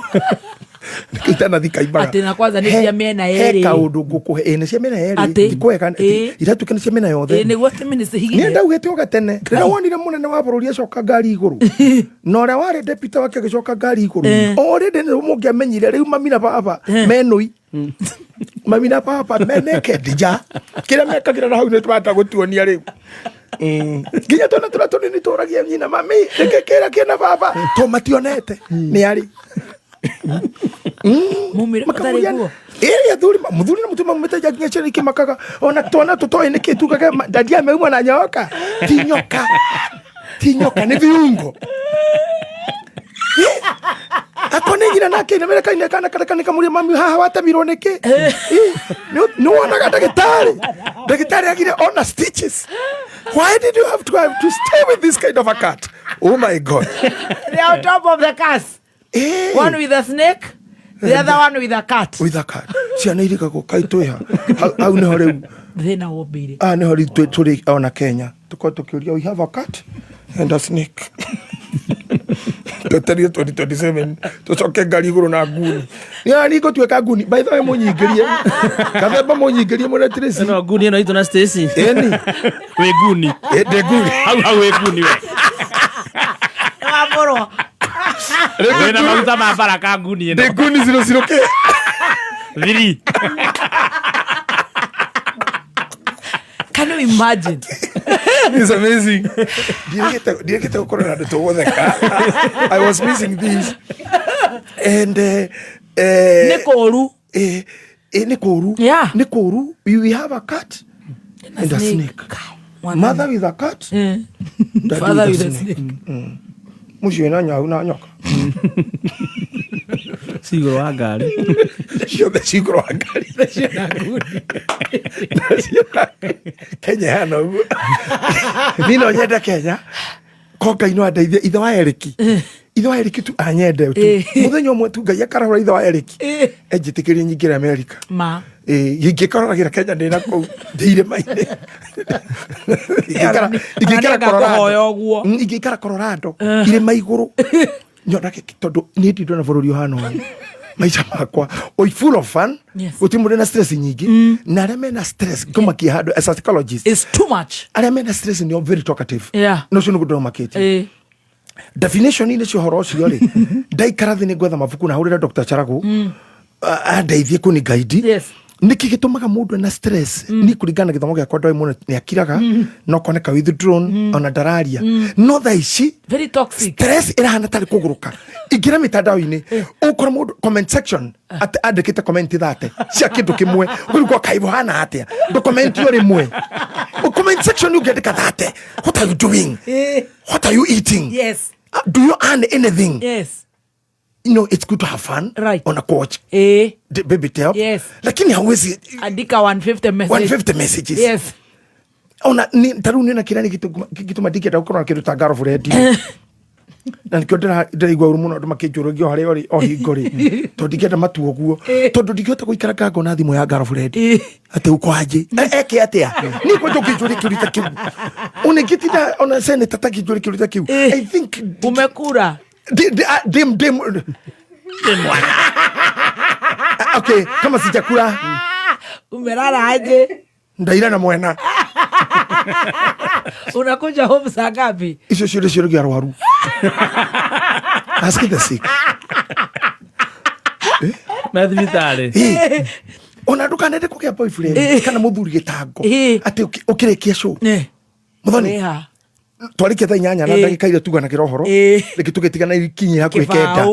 nikitana thikaibaga atina kwanza ni cia mena eri kaundu ngukuhe ni cia mena eri kwega iratu kana cia mena yothe ni gwa feminist higi ni ndaugete ogatene ndira wonire munene wa bururi acoka ngari iguru no ria wari deputy wake gicoka ngari iguru already ni mungiamenyire riu mami na baba menui mami na baba meneke dija kira mekagira na hau ni twata gutuonia riu ginya tona turatoni ni toragia nyina mami ndekekera kina baba to mationete ni ari mumira matari guo ya thuri muthuri na mutuma mumetaja ginya cheri kimakaga ona tona tutoe niki tukaga dadia meumwa na nyoka tinyoka ni viungo akone nyina nake na mera kaine kana kana kamuria mami haha watamirwo niki no ona dagitari agire ona stitches. Why did you have to stay with this kind of a cat? Oh my God. They are on top of the cast. One with a snake, the other one with a cat. With a cat. Ciana irika go kaitoya. Au ne hore. Thina wobire. Ne hore turi ona Kenya. Tuko tukiuria we have a cat and a snake. Totally 2027 tucoke ngari iguru na nguni ya niko tweka nguni by the way munyigirie kathemba munyigirie mwana Tracy no nguni no itu na Stacy eni we nguni de nguni au we nguni we amoro wena maruta mabaraka nguni de nguni 00 ke viri. Can you imagine? It's amazing. Did you get to corner to I was missing this. And Nekoru. Nekoru. Yeah. Nekoru. We have a cat and a snake. Mother with a cat. Father with a snake. Mushi na nyoka. Siguro wa ngari. Siguro wa ngari. Kenya hano. Nino nyenda Kenya. Koka ino andeithia ithe wa Eriki. Ithe wa Eriki tu anyende tu. Muthenya umwe tu Ngai akarahura ithe wa Eriki. Ejitikirie nyingire America. Ma. Ingĩkorora Kenya ndĩna kũu thĩire maine ingĩikara Colorado irĩma igũrũ nyonake tondũ nĩ ndĩndona bũrũri ũhana ũyũ maica makwa full of fun gũtirĩ mũndũ na stress nyingĩ na arĩa mena stress ngũmakia handũ as a psychologist is too much arĩa mena stress nĩ very talkative no ũcio nĩguo ndĩromakĩtie definition nĩ cio ũhoro ũcio rĩ ndaikara thĩ nĩ gwetha mabuku na hũrĩra Dr. Charago andeithie kũni guide niki gitumaga mundu na stress ni kuringana githomo gya kwa ndoi muno ni akiraga no koneka withdrawn ona dararia no thaici very toxic stress irahana tari kuguruka igira mitandao-ini ukora mundu comment section andikite comment thate cia kindu kimwe uriko kaibo hana atia do comment yo rimwe comment section you get thate what are you doing what are you eating yes do you earn anything yes you know it's good to have fun right on a coach baby tell yes lakini hawezi andika 150 messages yes ona ni taruni na kirani kitu madike ta ukora kitu ta girlfriend na nikio ndaigwa urumu no makijurugio hari ori ohingori to ndikenda matu oguo tondu ndikihota guikara kango na thimu ya girlfriend ate uko aje eke atia ni ko njukijuri kirita kiu unikitida ona senator takijuri kirita kiu I think umekura dim okay kama sijakula umelala aje ndaira na mwena unakuja home saa ngapi icio ciothe gya rwaru ask the sick Mathibitari ona ndukanende kugia boyfriend kana muthuri gitango ati ukirikia show muthoni twarikia tha 8 na ndagika ile tugana kirohoro likitugetigana ikinyi haku ikenda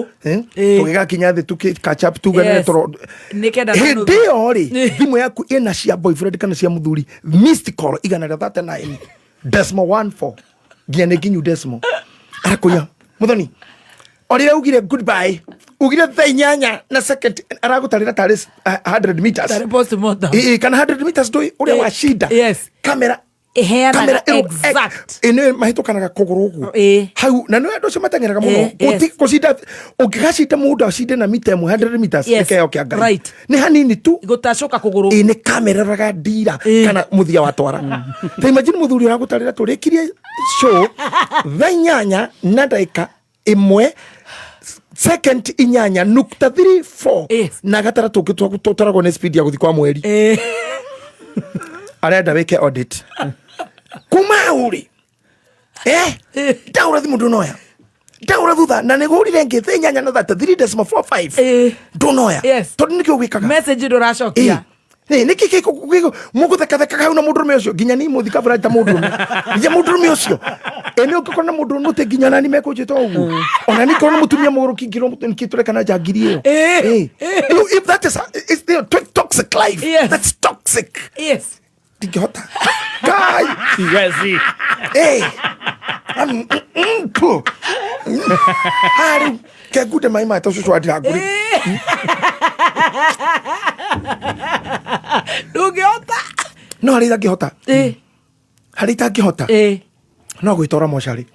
tugigakinya thi tukika chap tugana toro nikenda ndio ri thimu yaku ina cia boyfriend kana cia muthuri missed call igana rĩa 39 decimal 14 giane ginyu decimal arakuya muthoni ori ugire goodbye ugire tha 8 na second aragutarira tari 100 meters tari post mortem kana 100 meters do uri wa shida yes kamera exact ene mahitukanaga kuguru guo hau na no ndo cimatangeraga muno uti kucinda ukigacita mundu acinde na mita 100 meters ikeo kia ngari ni hanini tu igutacoka kuguru ine kamera raga ndira kana muthia watwara ta imagine muthuri aragutarira turikirie show thanyanya na ndaika imwe second 8.34 na gatara tutaragwo ne speed ya guthi kwa mweri arenda weke audit kuma uri daura thimu ndunoya daura thutha na negurire ngi thinyanya na 3.45 ndunoya tondu nikio gwikaga message nduracokia niki muguthekatheka hau na mundurume ucio nginya ni muthika brata mundurume nginya mundurume ucio ene ukikona mundurume te nginya nani mekujita ugu ona nikona mutumia muguruki ngiro nikiturekana jangiri iyo if that is toxic life that's toxic Digota. Guy. Sigasi. Hari ke gude mai mai to so adi aguri. Digota. No hari da gihota. Hari ta gihota. No guitora moshari.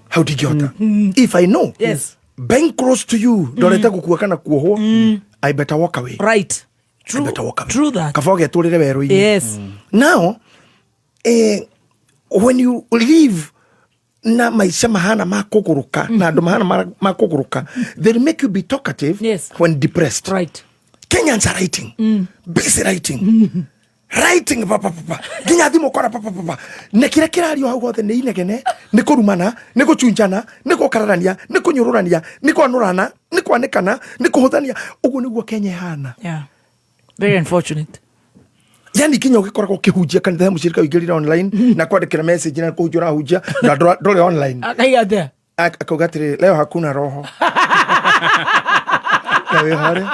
How did gihota? If I know. Yes. Being close to you. Doreta gukua kana kuoho. I better walk away. Right. True that. Kafoge turire weru ini. Yes. Now, when you live na maisha mahana makuguruka na andu mahana makuguruka, they make you be talkative when depressed. Right. Kenyans are writing. Busy writing. Writing papa. Ginya thimu kora papa. Nekira kirario hau gothe ni inegene, ni kurumana, ni guchunjana, ni gukararania, ni kunyururania, ni kwanurana, ni kwanikana, ni kuhuthania. Ugu niguo Kenya hana. Yeah. Very unfortunate. Yani kinya ugikoragwo kihunjia kanitha ya mucirika wingirira online na kwandikira message na kuhunjura hujia na ndore online akaiga akaugatire leo hakuna roho wewe hore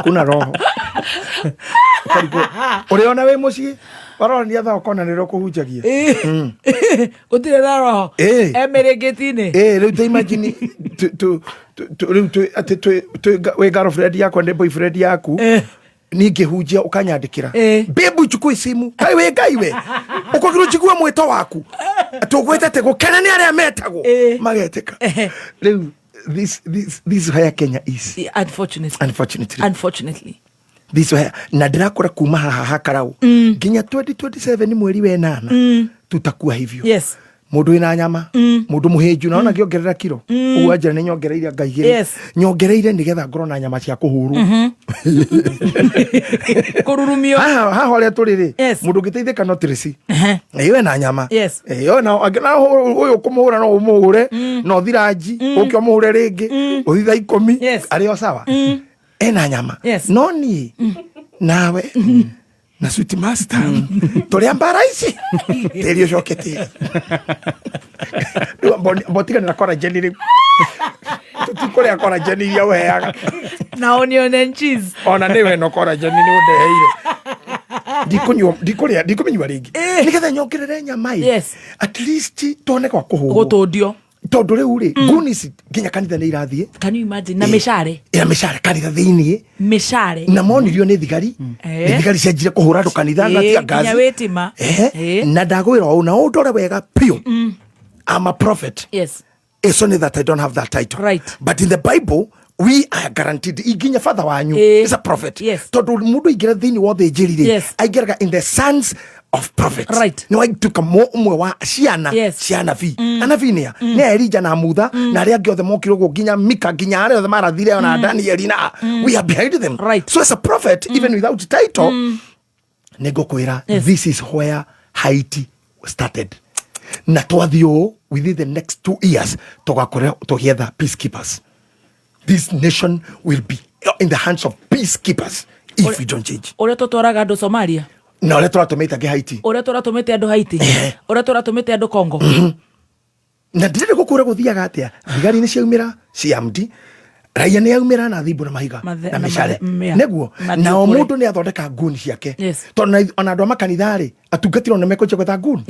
kuna roho uriona we muci warorania tha ukona niro kuhunjagia utire na roho emeregetine riu ta imagine we girlfriend yakwa ndi boyfriend yaku ninge hujia ukanyandikira bebu chukui simu we gaiwe ukogiro chigua mwito waku atugwetete gukena ni aria metagwo mageteka riu this haya Kenya is unfortunately this way na ndirakora kuma haha karau nginya 2027 mweri we 8 tutakuwa hivyo yes mundu ina nyama mundu muheju naona ngiongerera kiro uwajira ni nyongereire ngaigire nyongereire nigetha ngoro na nyama cia kuhuru kururumio ha hore turiri mundu giteithika no trisi iwe na nyama yo na uyu kumuhura no umuhure no thiraji ukyo muhure ringi uthitha 10 ari o sawa ena nyama no ni nawe na sweet master tole mbara ici terio shokete botiga na kora jelly tutikore akora jelly ya weaga na onion and cheese ona niwe no kora jelly ni undeheire ndikumenywa ringi nigetha nyongerere nyama at least tone kwa gutundio tondu riu ri gunis nginya kanitha ni irathie. Can you imagine na mishare mishare kanitha thiini mishare na monirio ni thigari ni thigari cianjire kuhura andu kanitha na tia gazi nginya wetima na ndagwira o na undore wega pio. I'm a prophet. Yes. It's only that I don't have that title. Right. But in the Bible, we are guaranteed. Iginya father wanyu is a prophet. Yes. Todo mundo igira thini wo the jiri. Yes. I get in the sons of prophets. Right. No, I took a mo umwe wa Shiana. Yes. Shiana vi. Anavinia. Ne Elijah na Mutha. Na ria gyo the mokiro go ginya Mika ginya are the marathire na Daniel na. We are behind them. Right. So as a prophet, even without title, nego kwira. This is where Haiti started. Na twathio within the next 2 years together peacekeepers. This nation will be in the hands of peacekeepers if we don't change. Ore totwaraga andu Somalia na ore turatumite ke Haiti, ore turatumite andu Haiti, ore turatumite andu Congo. Na ndire gukura guthiaga atia thigari ni ciaumira CMD raia ni aumira na thimbu na mahiga na mishale neguo na o mundu ni athondeka nguni ciake tondu ona andu makanithari atungatiro na meko chegotha nguni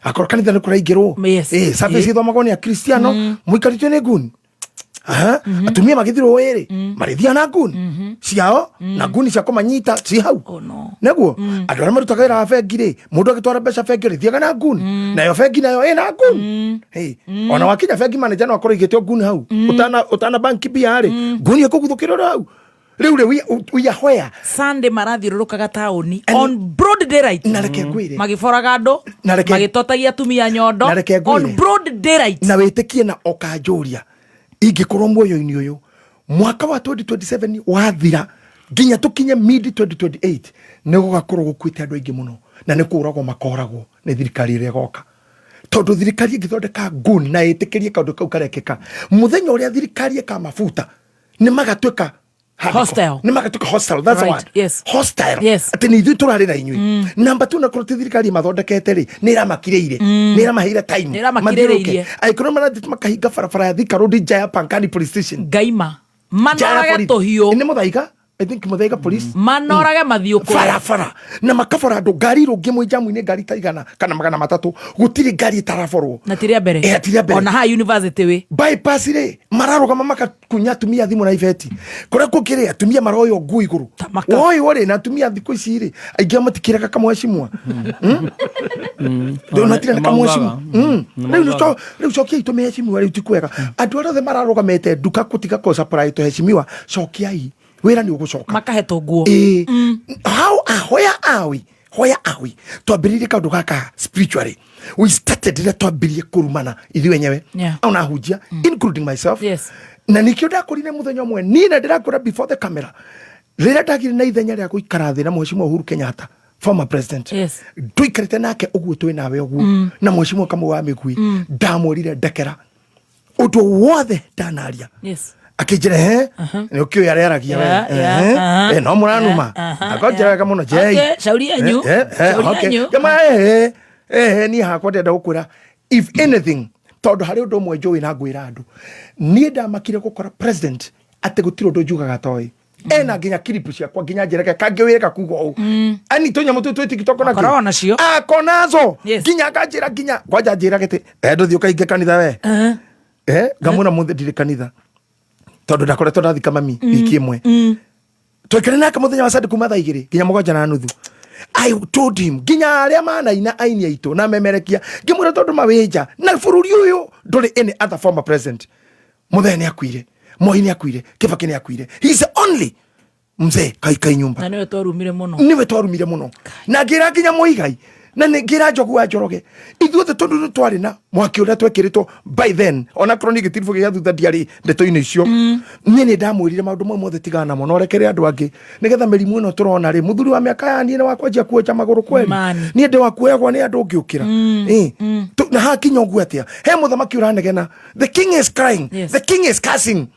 akor kanitha ni kuraingirwo service ithomagwo ni a Kristiano muikaritwe ni nguni atumia magithirwo wiri marithia na nguni ciao na nguni cia kumanyita ci hau neguo andu aria marutaga wira wa bengi ri mundu agitwara mbeca bengi rithiaga na nguni nayo bengi nayo ina nguni ona wakinya bengi manager no akorwo igitio nguni hau utana banki bia ri nguni ikuguthukira hau riu we are where Sunday marathiururukaga tauni on broad daylight na reke ngwire magiforaga andu magitotagia atumia nyondo on broad daylight na witikie na okanjuria ingikorwo muoyo-ini uyu mwaka wa 2027 wathira nginya tukinye mid 2028 nigugakorwo gukwite andu aingi muno na nikuragwo makoragwo ni thirikari ire goka tondu thirikari ingithondeka nguni na itikirie kaundu kau karekeka muthenya uria thirikari eka mafuta ni magatweka hostile ni magatuka hostile. That's right. Yes. Hostile. Ati ni ithu turari na inyui namba tu na kuroti thirikari mathondekete ri ni ramakireire ni ramaheire time mathirukire aikoro marathi makahinga barabara ya Thika Road Jaya Pankani police station gaima manoraga tuhio ni muthaiga I think muthaiga police manoraga mathiuko barabara na makabora andu ngari rungi mwijamu-ini ngari taigana kana magana matatu gutiri ngari taraborwo na tiria mbere ona ha university we bypass ri mararugama makakunya atumia thimu na ibeti kuria kukiri atumia maroyo ngui iguru oi ore na atumia thiku ici ri aingi amatikiraga kamweshimwa ndo natira na kamweshimwa riu cokia itumia heshimiwa riu tikwega andu othe mararugamete nduka kutiga ko supply to heshimiwa cokiai wira ni ugucoka makahetwo nguo where are we twambiririe kaundu gaka spiritually we started ile twambirie kurumana ithui wenyewe ona hujia including myself na nikio ndakorire muthenya umwe nina ndirakora before the camera rira ndagire na ithenya ria guikara thi na mheshimiwa Uhuru Kenyatta former president tuikarite nake uguo twi nawe uguo na mheshimiwa kamwe wa migui ndamurire ndekera undu wothe ndanaria akijira ni ukio yare aragia we no muranuma akojera kama no jei shauri yanyu kama ni hakwa ndenda gukwira if anything tondu hari undu mwe njui na ngwira andu ni ndamakire gukora president ate gutiro undu njugaga toi ena nginya kilipu ciakwa nginya njereke kangiwira kugo u ani tonya mutu twiti kitoko na korona cio akonazo nginya kanjira nginya kwaja njira gete nduthi ukainge kanitha we ngamuna muthe ndire kanitha tondu ndakoretwo ndathika mami wiki imwe twekere nake muthenya wa Sunday kuma thaa 2 nginya 7:30 I told him nginya aria manaina aini aitu na memerekia ngimwira tondu mawinja na bururi uyu nduri any other former president muthenya ni akuire Moi ni akuire Kibaki ni akuire he is the only mzee kai nyumba na niwe twarumire muno na ngira nginya Muigai na ngira Njogu wa Njoroge ithuothe tondu twari na mwaki uria twekiritwo by then ona chronic tirifo ya thutha diari ndeto-ini icio ni ndamwirire maundu mothe tigana muno rekere andu angi nigetha mirimu ino turona ri muthuri wa miaka ya ni wa kwanjia kuoja maguru kweli ni ndi wa kuoyagwo ni andu ngiukira na hakinya ugu atia he muthamaki uranegena the king is crying the king is cursing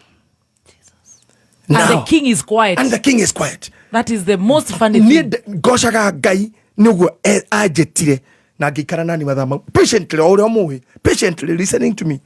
And the king is quiet. And the king is quiet. That is the most funny thing. Goshaga Gai, no, I jetire. Nagikarani, madam, patiently, or patiently listening to me,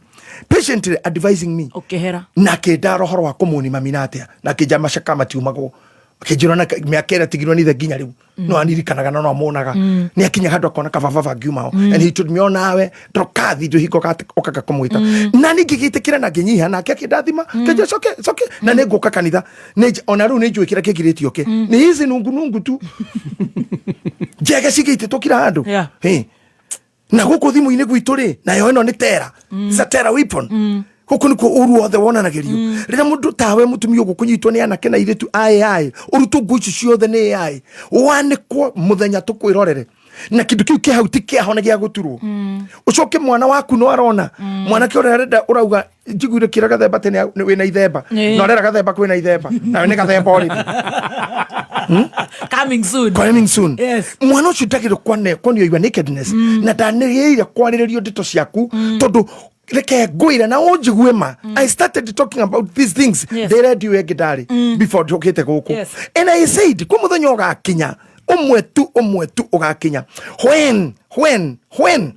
patiently advising me. Okay, Hera. Nakedaro Horwa Komuni Maminatia, Nakijamashakama Tumago. Kijirona meakera tigironi the ginyari no aniri kanagana no monaga ni akinya hado kona kavava giuma and he told me on nawe drokadi do hiko okaka komuita nani gigite kira na ginyiha na kidathima keje soke na nego kakanitha ne onaru ne juikira kigireti oke ni hizi nungu tu jega sigite tokira hando na guko thimu ine gwituri na yo ino ni tera it's a terror weapon Huko niko uru othe wonanagirio rira mundu tawe mutumio gukunyitwo ni anake na iritu ai urutu guici ciothe ni ai wanikwo muthenya tukwirorere na kindu kiu ki hau ti kia hona gia guturwo ucoke mwana waku no arona mwana ki urenda urauga njiguire kira gathemba tene wina ithemba no rera gathemba kwina ithemba na ni gathemba ori coming soon yes mwana ucio ndagiro kwanio your nakedness na ndaniriire kwariririo ndito ciaku tondu Like goira na ojigue ma. I started talking about these things. Yes. They read you egidari before jokete goko. Yes. And I said, "Kwa muthenya ugakinya, umwe tu ugakinya. When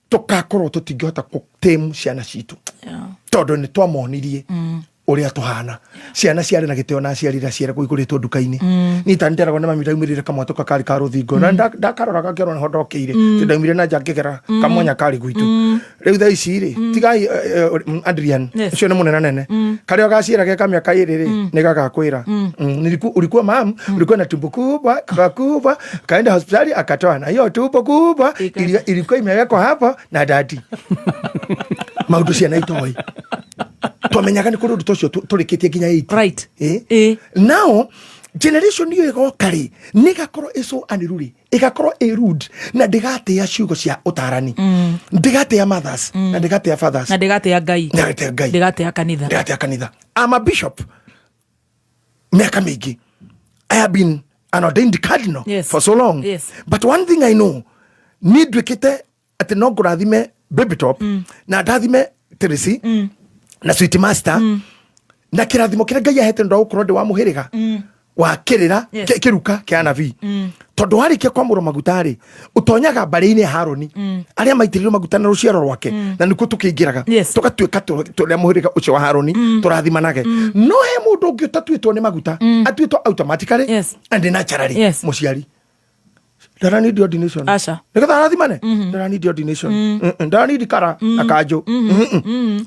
tukakoro tutigihota kutemu ciana citu." Yeah. Todo ni twamonirie. Uria tuhana ciana ciari na giteo na ciarira ciara kuiguritwo nduka-ini ni tantera gona mami daumirire kamwato kakari ka ruthingo na ndakarora gakero na hondokeire tindaumire na jakigera kamonya kari gwitu riu tha ici ri tigai Adrian cio ni munena nene kari ogacira ge kamya kairiri ni gagakwira ulikuwa mam ulikuwa na tumbo kubwa kakubwa kaenda hospitali akatoa na hiyo tumbo kubwa ilikuwa imewekwa hapo na dadi maudu ciana itoi twamenyaga ni kundu tocio turikitie ginya 8 right now generation iyo igokari nigakoro eso aniruri igakoro rude na ndigate ya ciugo cia utarani ndigate ya mothers na ndigate ya fathers na ndigate ya ngai ndigate ya kanitha I'm a bishop miaka mingi I have been an ordained cardinal for so long but one thing I know ni ndwikite ati no ngurathime baby top na ndathime Teresi na sweet master na kirathimo kira ngai ahete ndo ukoro ndi wa muhiriga wa kirira kiruka kia nabii tondu warikia kwamura magutari utonyaga mbari-ini Haroni aria maitiririo maguta na ruciaro rwake na nikuo tukingiraga tukatuika turia muhiriga ucio wa Haroni turathimanage no he mundu ungi utatuitwo ni maguta atuitwo automatically and naturally muciari Dara need ordination. Asha. Nikatha arathimane. Dara need ordination. Dara need kara akajo.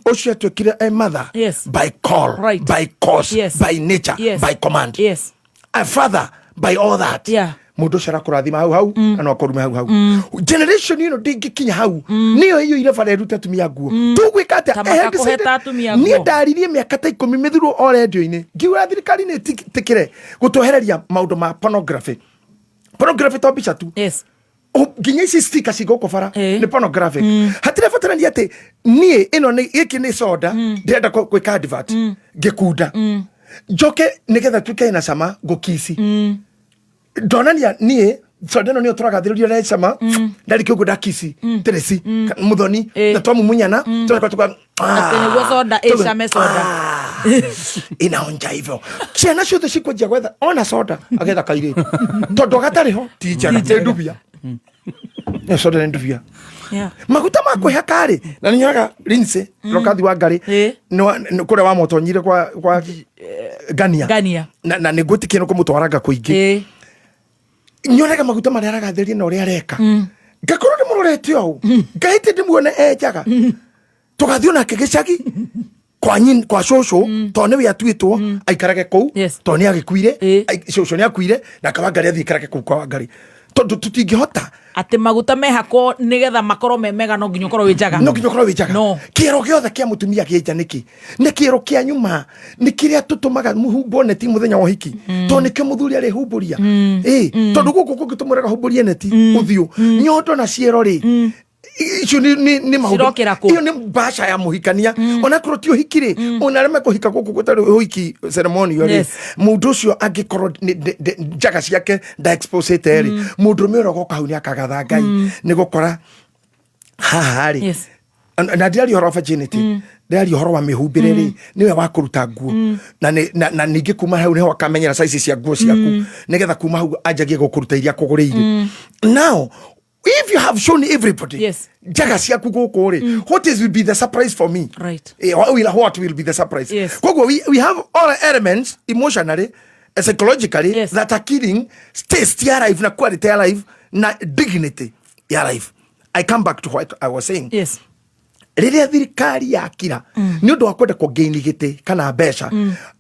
Ocio twekire a mother by call, by cause, by nature, by command. Yes. A father by all that. Yeah. Mundu cia kurathima hau na akorume hau. Generation ndingikinya hau. Niyo hiyo ile fara ruta tumia guo. Tugwika ata ni ndaririe miaka ta 10 mithuru o radio-ini. Ngiura thirikari ni tikire gutohereria maundu ma pornography. Pornography to bicha tu. Yes. Ginya ici sticker cigoko bara ni pornographic. Hatire fatarani ati nie ino ni iki ni soda ndenda kwika advert ngikunda. Joke nigetha tuke na sama gukisi. Donania nie soda no ni oturagathirio na sama ndari kiguo dakisi Teresi muthoni na twamu munyana tuka atene gwo soda eshame soda inaonja hivyo ciana ciothe cikwenjia gwetha ona soda agetha kaire tondu gatariho tija ndubia soda ni ndubia maguta ma kwihaka ri na ninyaga linse rokathi wa ngari no kure wa motonyire kwa gania na niguti kino kumutwaraga kuingi nyonaga maguta maria aragatheria na uria areka ngakorwo ni murorete au ngahite ndimuone ejaga tugathio na kigicagi kwa shosho to ne yatuitwo aikarage kou to ne agikuire shosho ne akuire na kabangari athikarage kou kwa ngari tondu tutingihota ati maguta mehako nigetha makoro memega no nginyo korwo wijaga no kiro giothe kia mutumia kieja niki ni kiro kia nyuma ni kiria tutumaga muhumbo neti muthenya wa hiki to ni kio muthuri ari humburia tondu guku kungitumuraga humburia neti uthio nyondo na ciero ri icio ni maundu iyo ni basha ya muhikania ona kurotio hikire ona rema kuhika guku gutari huiki ceremony yori mundu ucio angikorwo jaga ciake da expose teri mundu me rogo kahuni akagatha ngai ni gukora haha ri na ndiari horo virginity ndiari horo wa mihumbire ri niwe wa kuruta nguo na ningi kuma hau niho akamenyera size cia nguo ciaku nigetha kuma hau anjagie gukuruta iria kuguriire. Now if you have shown everybody jaga ciaku guku ri, what will be the surprise for me? Right. What will be the surprise? Koguo we have all elements emotionally, psychologically that are killing taste ya life na quality ya life na dignity ya life. I come back to what I was saying. Yes. Riria thirikari yakira ni undu wa kwenda kugaini gite kana mbeca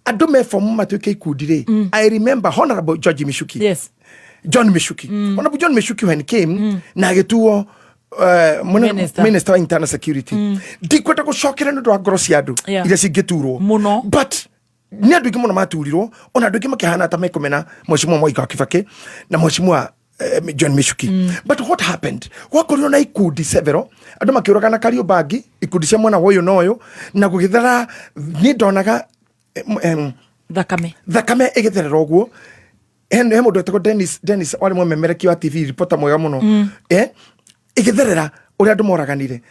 andu mefomu matuike ikundi ri. I remember Honorable George Mishuki. Yes. John Mishuki. Honorable John Mishuki when he came na agituo Minister of Internal Security. Ndikwenda gucokera ni undu wa ngoro cia andu iria cingiturwo muno, but ni andu ingi muno maturirwo, ona andu ingi makihana ta mekomena Mheshimiwa Mwai Kibaki na Mheshimiwa John Mishuki. But what happened? Wakorirwo na ikundi several andu makiuragana Kariubangi, ikundi cia mwana woyo noyo na gugithara ni ndonaga thakame igitherera uguo. He mundu etagwo Dennis wari mwememereki wa TV reporter mwega muno igitherera uria andu moraganire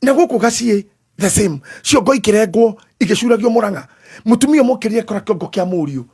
na guku gacie the same ciongo ikirengwo igicuragio Murang'a, mutumia mukirie kora kiongo kia muriu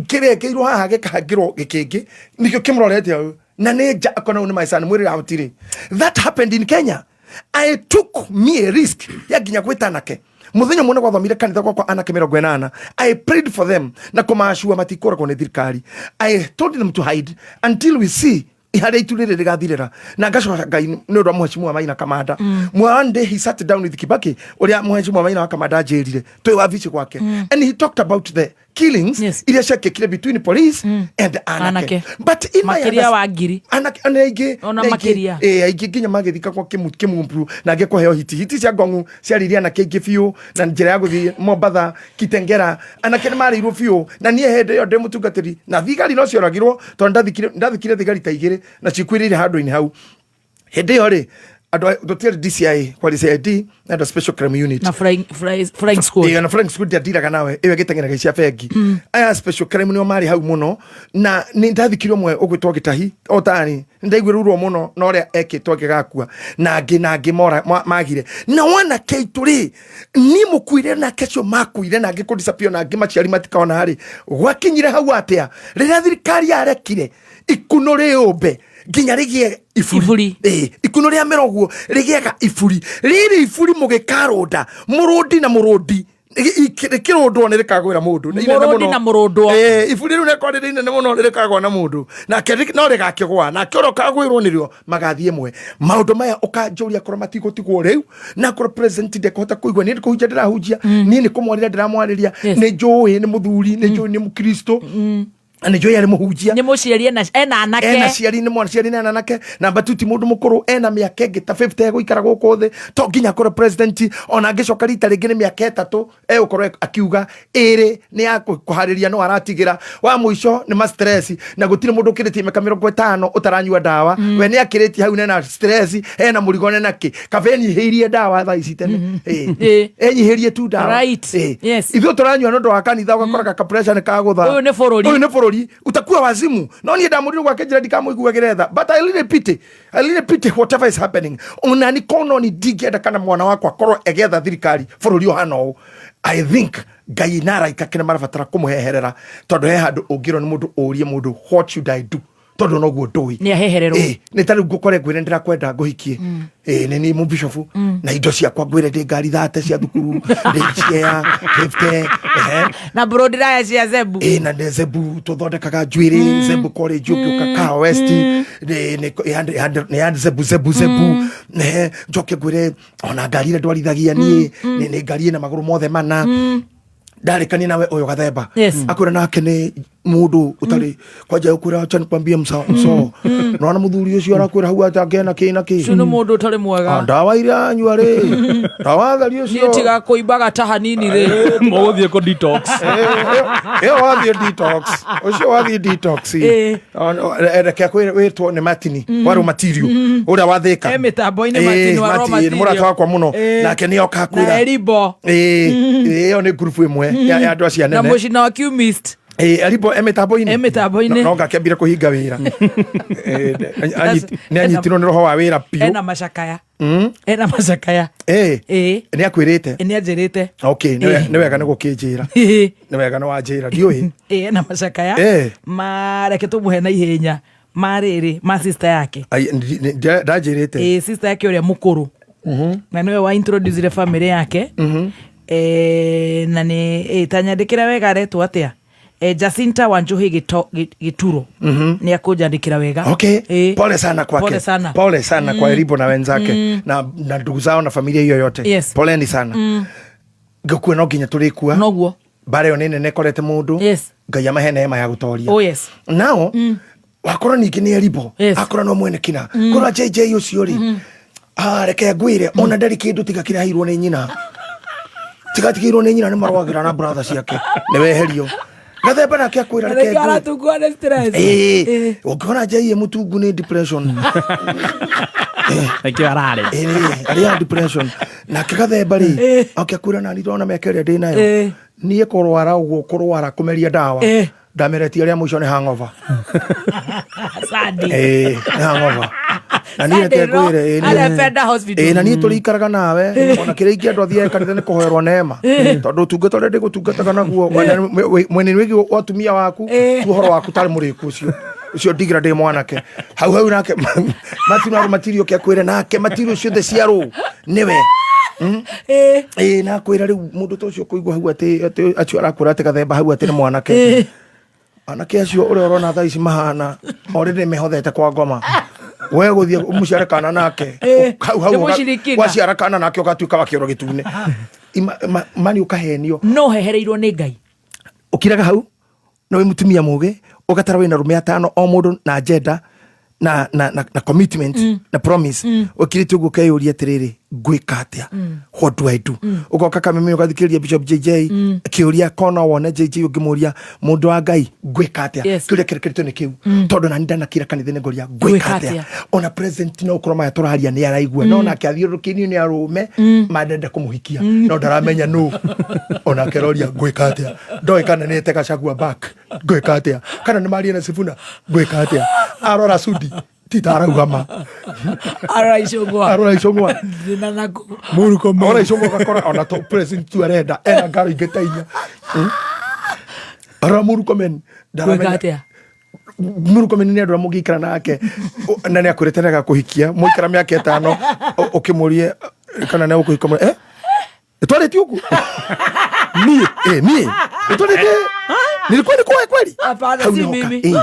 kirengeirwo haha gikahangirwo gikingi nikio kimurorete au na neja akona uni maisani mwiri rautire. That happened in Kenya. I took me a risk ya ginya gwita nake muthenya mwana gwathomire kanitha gwakwa anake 80. I prayed for them na kumashua matikora kwa thirikari. I told them to hide until we see ihare iturire rigathirira na ngacoka Ngai ni undu wa Mheshimiwa Maina Kamanda. One day he sat down with Kibaki uria Mheshimiwa Maina Kamanda njirire twi wa vici gwake and he talked about the killings iria ciakekire between police and anake. But in makiria wa ngiri anake ona makiria aigi ginya magithika kwa kimumbu na nge kuheo hiti cia ngongu ciariria anake ingi biu na njira ya guthi Mombatha Kitengera anake ni marirwo biu na nie hende yo ndemutungatiri na thigari no cioragirwo to ndathikire thigari ta igiri na cikwirire handu-ini hau hende yo ri Dr. DCI kwa DCID na special crime unit na flying squad na flying squad ya diraga nawe iwe gitengera gicia fegi aya special crime ni mari hau muno na ni ndathikirwo mwe ugwitwo Gitahi otani ndaigwirurwo muno no ria ekitwo gigakua na ngi mora magire na wana keituri ni mukuire na kecio makuire na ngi kudisappear na ngi maciari matikaona hari gwakinyire hau atia riria thirikari yarekire ikuno riumbe ginya rigie ifuri ikuno ria meroguo rigiega ifuri riri ifuri mugikarunda murundi na murundi ikirundwo ni rikagwira mundu murundi na murundwo ifuri ru nekwa riri nene muno rikagwa na mundu na no rigakigwa na kiro kagwirwo nirio magathie mwe maundu maya ukanjuria koro matigutigwo riu na koro president de kota kuigwa ni kuhunja ndirahunjia ni ni kumwarira ndiramwariria ni njui ni muthuri ni njui ni mukristo ane joya ni muhujia ni muciari ena anake ciari ni mwana ciari na anake na batuti mundu mukuru ena miaka ngita 50 guikara guko thi to ginya koro president ona ngicoka rita ringi ni miaka 3 ukorwo akiuga iri ni akuhariria no aratigira wa muico ni ma stress na gutire mundu kiriti miaka 50 utaranyua dawa we ni akiriti hau na stress ena murigo nake kaveni hirie dawa tha ici tene enyihirie tu dawa right yes ithu turanyua no ndo akanitha ugakora ka pressure ni kagutha uyu ni forori utakuwa wazimu no ni ndamuriro gwake njira ndikamuigua geretha but I really pity whatever is happening unani kono ni digeda kana mwana wako akorwo egetha thirikari bururi ohano I think Ngai nara ikakena marabatara kumuheherera tondu he handu ungiro ni mundu urie mundu what should I do tondu no guo ndui ni ahehererwo ni tari ngukore gwire ndirakwenda nguhikie ni mu bishop na indo cia kwa gwire ndi ngari 30 cia thukuru ndi cia 50 na brodira cia zebu na zebu tuthondekaga njwiri zebu college ukaka west ni zebu njoke gwire ona ngari ndwarithagia ni ngari na maguru mothe mana ndarikani nawe uyu gathemba akwira nake ni mundu utari kwaja ukwira acha nikwambie mso nona muthuri ucio arakwira hau atangena kina ki sino mundu utari mwega ndawa ira nyua ri ndawa thari ucio ni tiga kuimbaga ta hanini ri muguthie ko detox wathie detox ucio wathie detox reke kwirwo ni matini waru material uria wathika mitambo-ini matini wa material murata wakwa muno nake ni okakwira na eribo iyo ni group imwe ya andu acia nene na mucina wa Qmist Alipo emetambo-ini no ngakĩambire kũhinga wĩra nĩ anyitirwo nĩ roho wa wĩra piũ ena macakaya nĩ akwĩrĩte nĩ anjĩrĩte nĩ wega nĩ gũkĩnjĩra nĩ wega nĩ wanjĩra ndiũĩ ena macakaya mareke tũmũhe na ihenya marĩrĩ ma sister yake ndanjĩrĩte sister yake ũrĩa mũkũrũ na nĩwe wa introduce family yake na nĩ tanyandĩkĩra wega aretwo atĩa Jacinta Wanjuhi Gituro ni akujandikira wega. Pole sana kwake. Pole sana kwa Elipo na wenzake na ndugu zao na familia hiyo yote. Poleni sana. Gũkua no nginya tũrĩkua. Noguo. Bare yo nene nekorete mundu. Ngai amahe neema ya gũtoria. Nao wakorwo ningĩ nĩ Elipo. Akorwo no mwene kina. Korwo JJ ũcio ri. Reke ngwĩre ona ndarĩ kĩndũ tiga kĩrahirwo nĩ nyina. Tigatigirwo nĩ nyina nĩ marwagira na brother ciake. Nĩ weherio. Gatheba na kia kwira reke ngara tungwa na stress ukona jaiye mutungu ni depression akio arare ari depression na kigatheba ri akia kwira na ndona mekeria ndi nayo nie kurwara ugo kurwara kumeria dawa ndamereti aria mwisho ni hangover sadi hangover na nie te kwire na nie turikaraga nawe ona kire ingi andu athie kanitha ni kuhoerwa neema tondu tungata ndi gutungataga naguo mwene wigi watumia waku uhoro waku tari muriku ucio ndigira ndi mwanake hau nake matino matirio kia kwire nake matirio ciothe ciaru niwe na kwira riu mundu tocio kuigwa hau ati acio arakura ati gathemba hau ati ni mwanake anake acio uri orona thaa ici mahana already mehothete kwa ngoma we guthie umuciare kana nake hau waciara kana nake ugatuika wa kioro gitune mani ukahenio no hehereirwo ni Ngai ukiraga hau no we mutumia muge ugatara wina rume atano o mundu na agenda na commitment na promise ukirite ugo kayuri atiriri gwika atia what do I do ugoka Kameme ugathikiria Bishop JJ akiuria kona wona JJ ugimuria mundu wa Ngai gwika atia kiuria kirekeretwo ni kiu tondu na ndana kira kanithene ngoria gwika atia ona present no ukroma yaturaharia ni araigua no na kiathiurukinio ni arume madenda kumuhikia no ndaramenya no ona keroria gwika atia ndoi kana ni teka chagua back gwika atia kana ni Maria na Sifuna gwika atia arora sudi titaragama arora ishongwa nanaku muruko arora ishongwa kakora ona to present tu arenda ena ngaro igetainya arora muruko men ndaramenya muruko men ni andura mugikara nake na ni akureterega kuhikia muikara miaka 5 ukimurie kana na ukuhikoma twareti huku mie twareti nilikuwa ni kwa kweli hapana si mimi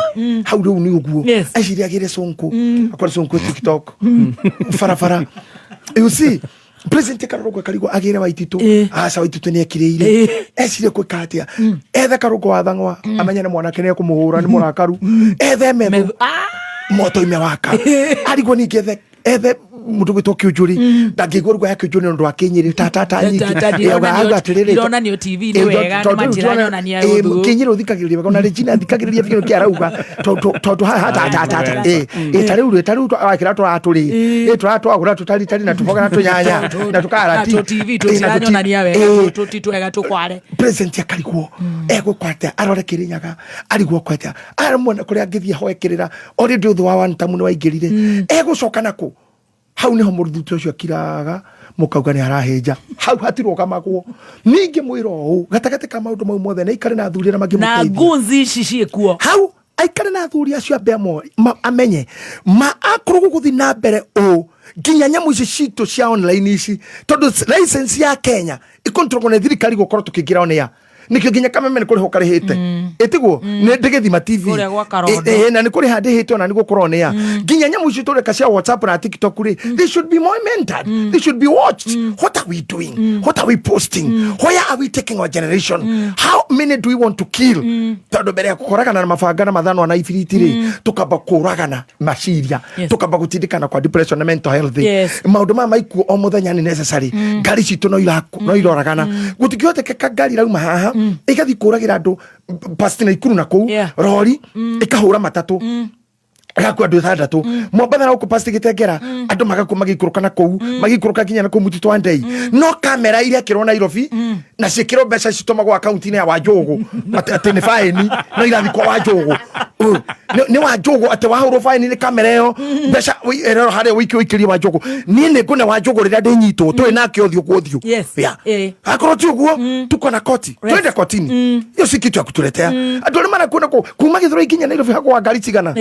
how do you uguo ashiri agire sonko akora sonko TikTok farafara you see president karogo karigo agire waititu asa waititu ni akirire ashire kwa katia ethe karogo wathangwa amenya na mwanake ne kumuhura ni murakaru ethe me moto imewaka aligo ni ethe mundu gitwo kiujuri ndangigurwa yake ujuri ndo akinyiri tata nyiki yaga atirire ndona ni TV ni wega ni majirani na ni ayo kinyiri uthikagiriria wega na Regina thikagiriria bino kiarauga tondu tata tariu akira turi twagura tutari na tuboga na tunyanya na tukara TV tutiranyona na ni awe tutitwega tukware president yakariguo kwate arore kirinyaga ariguo kwate aramona kuria ngithia hoekirira ori nduthu wa one time ni waingirire gucoka nako hau niho muruthu ucio akiraga mukauga ni araheja hau hatiroka magwo ningi mwiro u gatagate ka maundu mau mothe na ikare na thuri na magimuteithia na ngunzi cicie kuo hau aikare na thuri acio abemo amenye akuru guthi na mbere nginya nyamu ici cito cia online ici tondu license ya Kenya ikontrolwa na thirikari gukorwo tukigira onia nikyo nginya Kameme ni kuri hokarihite etiguo ni ndigithima TV na ni kuri handihite ona ni gukorwo nia nginya nyamu ici tureka cia WhatsApp na TikTok ri they should be more mentored they should be watched what are we doing what are we posting where are we taking our generation how many do we want to kill tondu mbere ya kukoragana na mabanga na mathano na ifiriti ri tukamba kuragana maciria tukamba gutindikana kwa depression na mental health maundu ma maiku o muthenya ni necessary ngari citu no iroragana gutikihoteka ngari rauma haha ikathi kuragira andu pasti na ikuru na kou rori ikahura matatu Gakwa andu 6 Mombatha na kupasti Gitengera andu magakuma magikuruka na kou magikuruka kinya na kou Mutito wa Ndei no kamera iria kirwo Nairobi na cikiro mbeca citomagwo akaunti-ini ya Wanjogu ati ni fine no irathi kwa Wanjogu ni Wanjogu ati wahurwo fine ni kamera iyo mbeca erero hare wiki Wanjogu ni ngune Wanjogu riria ndinyitwo twi nake uthio kuthio akoro ti uguo tuko na koti twende kotini iyo sikitu ya kutuletea andu ni marakuona kuma Githuroi kinya Nairobi hakwa ngari cigana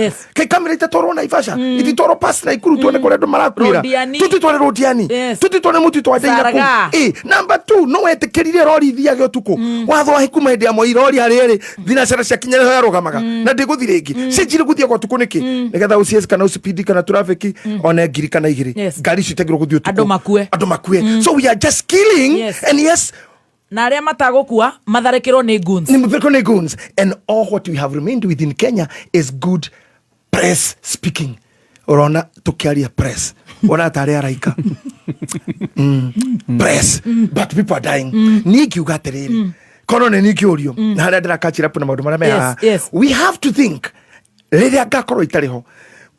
kamera itatwarwo Naivasha ititwarwo pasi na Ikuru tuone kuria andu marakwira tutitware Rodiani tutitware Mutito wa Ndei number 2 no wetikirire rori thiage utuku watho wa hikuma ndi amo irori hariri thinacara cia kinya ho yarugamaga na ndiguthi ringi cijire guthia kwa tuku niki nigetha ucies kana speed kana traffic ona ngiri kana igiri ngari citegirwo guthio tuku andu makue so we are just killing and yes na aria matagukua matharekirwo ni goons and all what we have remained within Kenya is good press speaking orona tukiaria press ona tare araika press but people are dying niki ugaterere kono ne niki urio na haria ndirakachira puna maundu maria meha we have to think riria ngakorwo itariho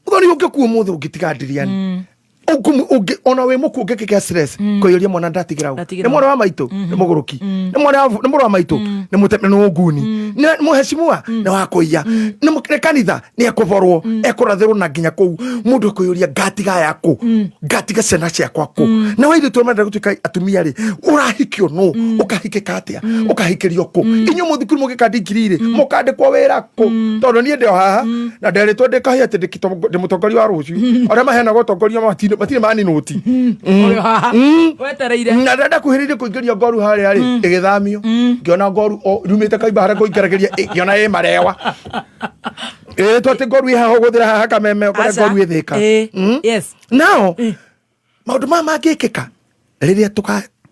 uthoni ungekuo muthu ungitigandiria ona we muku ngekeke stress koyoria mwana ndatigira ni mwana wa maitu ni muguruki ni mwana wa maitu ni mutemene no nguni ni muheshimiwa ni wa kuiya ni mukanitha ni akuborwo ekurathirwo na nginya kou mundu koyoria ngatiga yako ngatiga cena ciakwa ku na weire twamenda gutuika atumia ri urahikio no ukahikika atia ukahikirio ku inyu muthukuru mugikandikirire mukandikwo wira ku tondu nie ndio haha na nderitwo ndikahia ati ndimutongoria wa ruciu aria mahena gutongoria matire mani noti wetereire na ndenda kuhiriria kuingiria ngoru haria ri igithamio ngiona ngoru rumite kaimba haria kuingaragiria ngiona marewa twate ngoru haha guthira haha Kameme kore ngoru ithika yes now maundu mama ngikika riria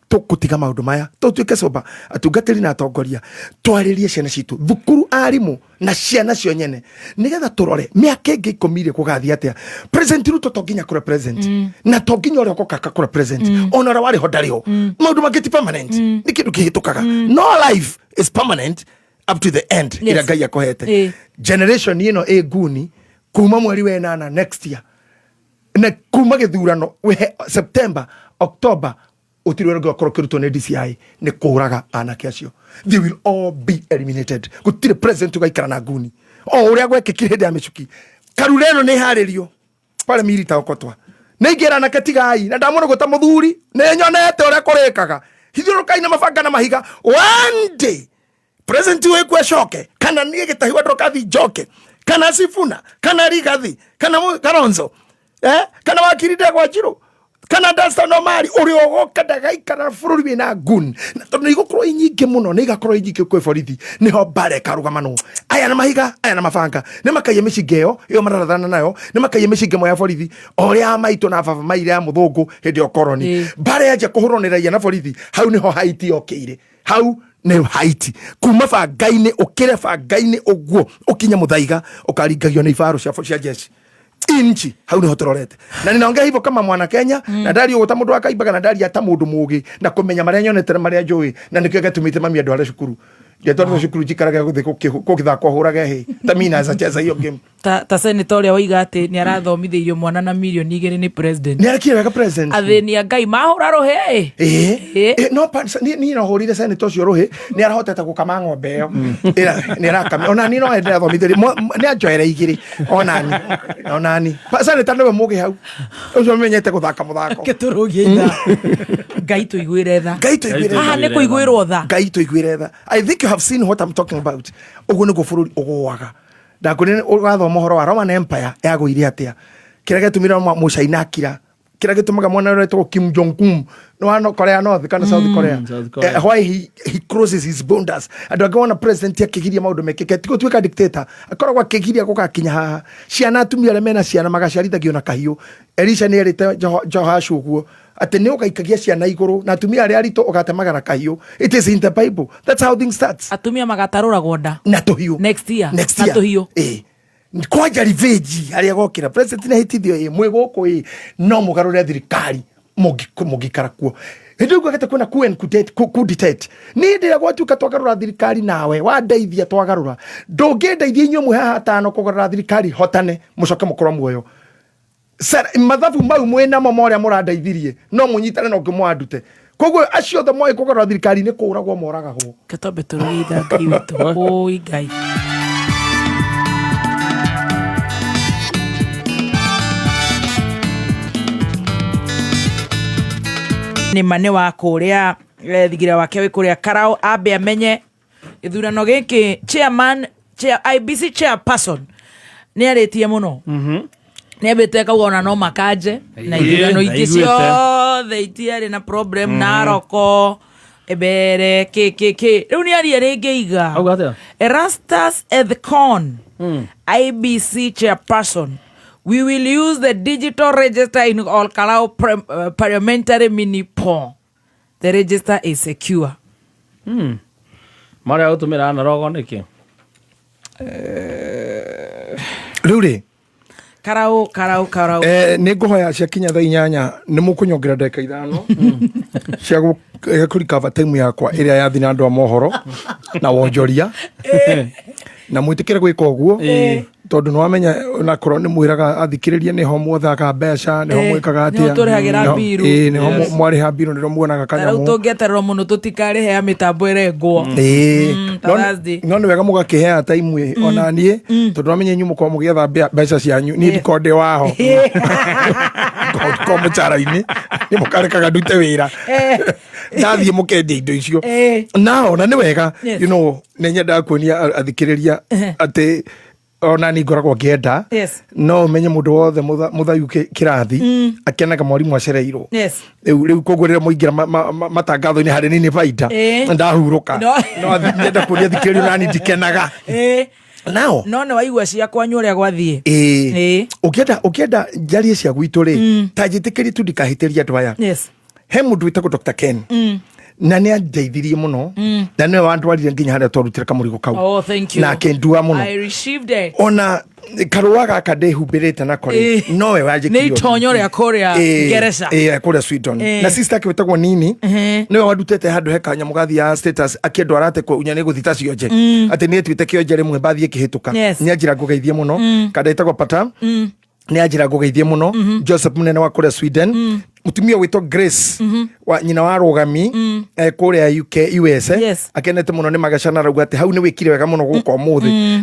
tukutiga maundu maya tutuike soba atungatiri na atongoria twaririe ciana citu thukuru arimu na ciana cio nyene nigetha turore miaka ingi 10 kugathia atia president Ruto tonginya kura president na tonginya ore kokaka kura president onora wari hodariho maundu magiti permanent ni kindu kihitukaga no life is permanent up to the end ira Ngai akohete generation ino guni kuma mweri wa 8 next year na kuma githurano September October utirwe ngakoro kiruto ne DCI ne kuraga anake acio they will all be eliminated gutire president ugaikara na nguni uria gwekekire ndi amicuki karureno ne haririo pale milita okotwa ne igera na katigai na ndamuna guta muthuri ne nyonete uria kurikaga hithirukai na mabanga na mahiga one day president we kweshoke kana nie Gitahi wadrokathi joke kana Sifuna kana Rigathi kana Kalonzo kana wakiride kwa Jiro kana dasta no mari uri ogoka ndagaikara bururi wina gun na tondu igukoro inyinge muno ni igakoro inyinge kwe borithi niho bare karugamano aya na mahiga aya na mabanga ni makaye micigeo iyo mararathana nayo ni makaye micigemo ya borithi oria maitu na baba maire ya muthungu hindi okoroni bare yaje kuhuroneraia na borithi hau niho haiti okeire hau ne haiti kuma bangai-ini ukire bangai-ini uguo ukinya muthaiga ukaringagio ni ibaru cia jeshi inchi hau niho turorete na ninaongea hivyo kama mwana Kenya na ndari uguta mundu akaibaga na ndari ata mundu mugi na kumenya maria nyonete maria njui na nikio gatumite mami andu ara cukuru ngetonwo cukuru jikaraga gukithako hurage hi tamina za cheza hiyo game ta senator ya waiga ati ni arathomithio mwana na milioni 2 ni president ni arakira president athenia Ngai mahura rohe no ni no horire senator cio rohe ni arahoteta gukama ng'ombe yo ni arakame ona ni no ende athomithio ni anjoere igiri onani senator no mugi hau ucio menyete guthaka muthako keturugia itha Ngai tuiguire tha haha ni kuiguirwo tha Ngai tuiguire tha I think you have seen what I'm talking about ugu ni gufururi ugwaga ndakune ugathoma mohoro wa Roman Empire yaguire atia kira getumira mucaina akira kira getumaga mwana retwo Kim Jong Un no Korea North kana South Korea why he crosses his borders and agawana president yakigiria maundu mekeke tiko tweka dictator akoragwa akigiria gukakinya haha ciana atumia le mena ciana magaciarithagio na kahiu Elisha ni erite Joash uguo ati ni ugaikagia ciana iguru na atumia ari arito ugatemaga na kahiu it is in the Bible that's how things starts atumia magatarura gonda na tuhiu next year na tuhiu kwa jariveji aria gokira president na hitithio mwe goko no mugarure thirikari mugikara kuo Ndio gakete kuna kuditate ni ndira gwatu katwagarura thirikari nawe wandeithia twagarura ndungendeithia inyuĩ mwe haha tano kũgarũra thirikari hotane mũcoke mũkorwo muoyo mathabu mau mwĩna mo moria mũrandeithirie no mũnyitane no ngĩmwandute koguo acio othe moĩ kũgarũra thirikari nĩ kũragwo moragagwo katombe tũrũgitha Ngai witũ oi Ngai ni mane wa kuria thigira wake wi kuria Karau ambe amenye ithurano giki IBC chairperson ni aritie muno ni abete kaugona no makaje na ithurano ingi ciothe itiari na problem na Aroko ebere keke riu ni ari ringiiga Erastus Ethcon IBC chairperson. We will use the digital register in all Karau parliamentary mini poll. The register is secure. Maria utumira na rogo niki. Ruri. Karau. Nĩ ngũhoya cia kinya thaa 8 nĩ mũkũnyongera ndeka 5 cia gũkũrikava time yakwa ĩrĩa yathi na andũ a mohoro na wonjoria na mwĩtĩkĩre gwĩka ũguo tondu no amenya na korwo nĩ mwĩraga athikĩrĩria nĩ ho muothaga mbeca nĩ ho mwĩkaga atia nĩ tũrĩhagĩra mbiru nĩ ho mwarĩha mbiru nĩ muonaga kanyamu tũngĩetererwo mũno tũtikarĩhe ya mĩtambo ĩrengwo no nĩ wega mũgakĩhea time ona niĩ tondu amenye inyuĩ mũkorwo mũgĩetha mbeca cianyu niĩ ndikonde waho ko mũcara-inĩ nĩ mũkarekaga ndute wĩra ndathiĩ mũkendia indo icio na ona nĩ wega you know nĩ nyendaga kuonia athikĩrĩria atĩ ona ni ngoragwo ngĩenda no menye mũndũ wothe mũthayu kĩrathi akenaga mwarimũ acereirwo rĩu koguo rĩrĩa mũingĩra matangatho-inĩ harĩ nini baita ndahurũka no nyenda kuonia athikĩrĩria nani ndikenaga nao no nĩ waigua ciakwa nyũrĩa gwathiĩ ũkĩenda njarie cia gwitũ rĩ ta njĩtĩkĩrie tu ndikahĩtĩria andũ aya he mũndũ wĩtagwo Dr. Ken na nĩ andeithirie mũno na nĩwe wandwarire nginya harĩa twarutire kamũrigo kau na akĩndua mũno ona karũa gaka ndehumbĩrĩte nako rĩ nowe wanjĩkire nĩ itonyo rĩa kũrĩa Ngeretha kũrĩa Sweden na sister wĩtagwo Nini nĩwe wandutĩte handũ he kanyamũ gathia status akĩndwara atĩ kũnya nĩ gũthita cionje atĩ nĩ tuĩte kĩonje rĩmwe mbathi ĩkĩhĩtũka nĩ anjĩra ngũgeithie mũno kada ĩtagwo Pata nĩ anjĩra ngũgeithie mũno Joseph mũnene wa kũrĩa Sweden mutumia wĩtwo Grace wa nyina wa Rũgami kũrĩa UK USA akenete mũno nĩ Magesha na rauga atĩ hau nĩ wĩkire wega mũno gũka ũmũthĩ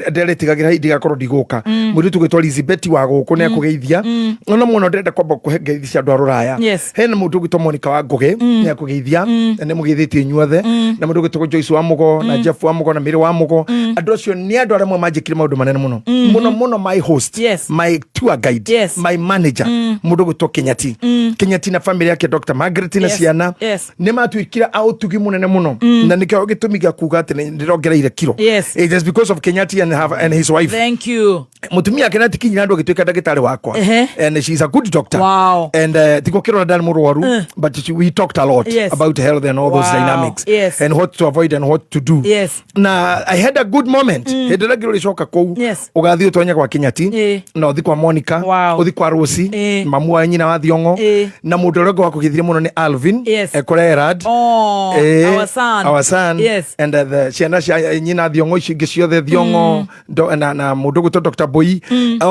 nderetigagĩra hindi gakorwo ndigũka mũirĩtu gwĩtwo Elizabeth wa gũkũ nĩ akũgeithia ona mũno ndĩrenda kwamba kũhe ngeithi cia andũ a Rũraya hena mũndũ gwĩtwo Monica wa Ngũgĩ nĩ akũgeithia nĩ mũgeithĩtie inyuothe na mũndũ gwĩtwo Joyce wa Mũgo na Jeff wa Mũgo na Mĩrĩ wa Mũgo andũ acio nĩ andũ arĩa manjĩkire maũndũ manene mũno mũno my host my tour guide my manager mũndũ gwĩtwo Kenyati na family yake Dr. Margaret na ciana nĩ matuĩkire autugi mũnene mũno na nĩkĩo gĩtũmi gĩa kuga atĩ ndĩrongereire kiro it is because of Kenyati and his wife thank you mutumia Kenyati kinyira ndo gĩtuĩka ndagĩtarĩ wakwa and she is a good doctor and tiko kiro ndani mũrwaru but we talked a lot about health and all those dynamics and what to avoid and what to do na I had a good moment hĩndĩ ĩrĩa ngĩrĩcoka kũu ũgathiĩ ũtonya kwa Kenyati na ũthi kwa Monica ũthi kwa Rosi mamu wa nyina wa Thiong'o na mũndũ ũrĩa wa kũgithia mũno nĩ Alvin Ekorerad our son and the ciana cia nyina Thiong'o icio ingĩ ciothe Thiong'o na mũndũ gwĩtwo Dr. Boy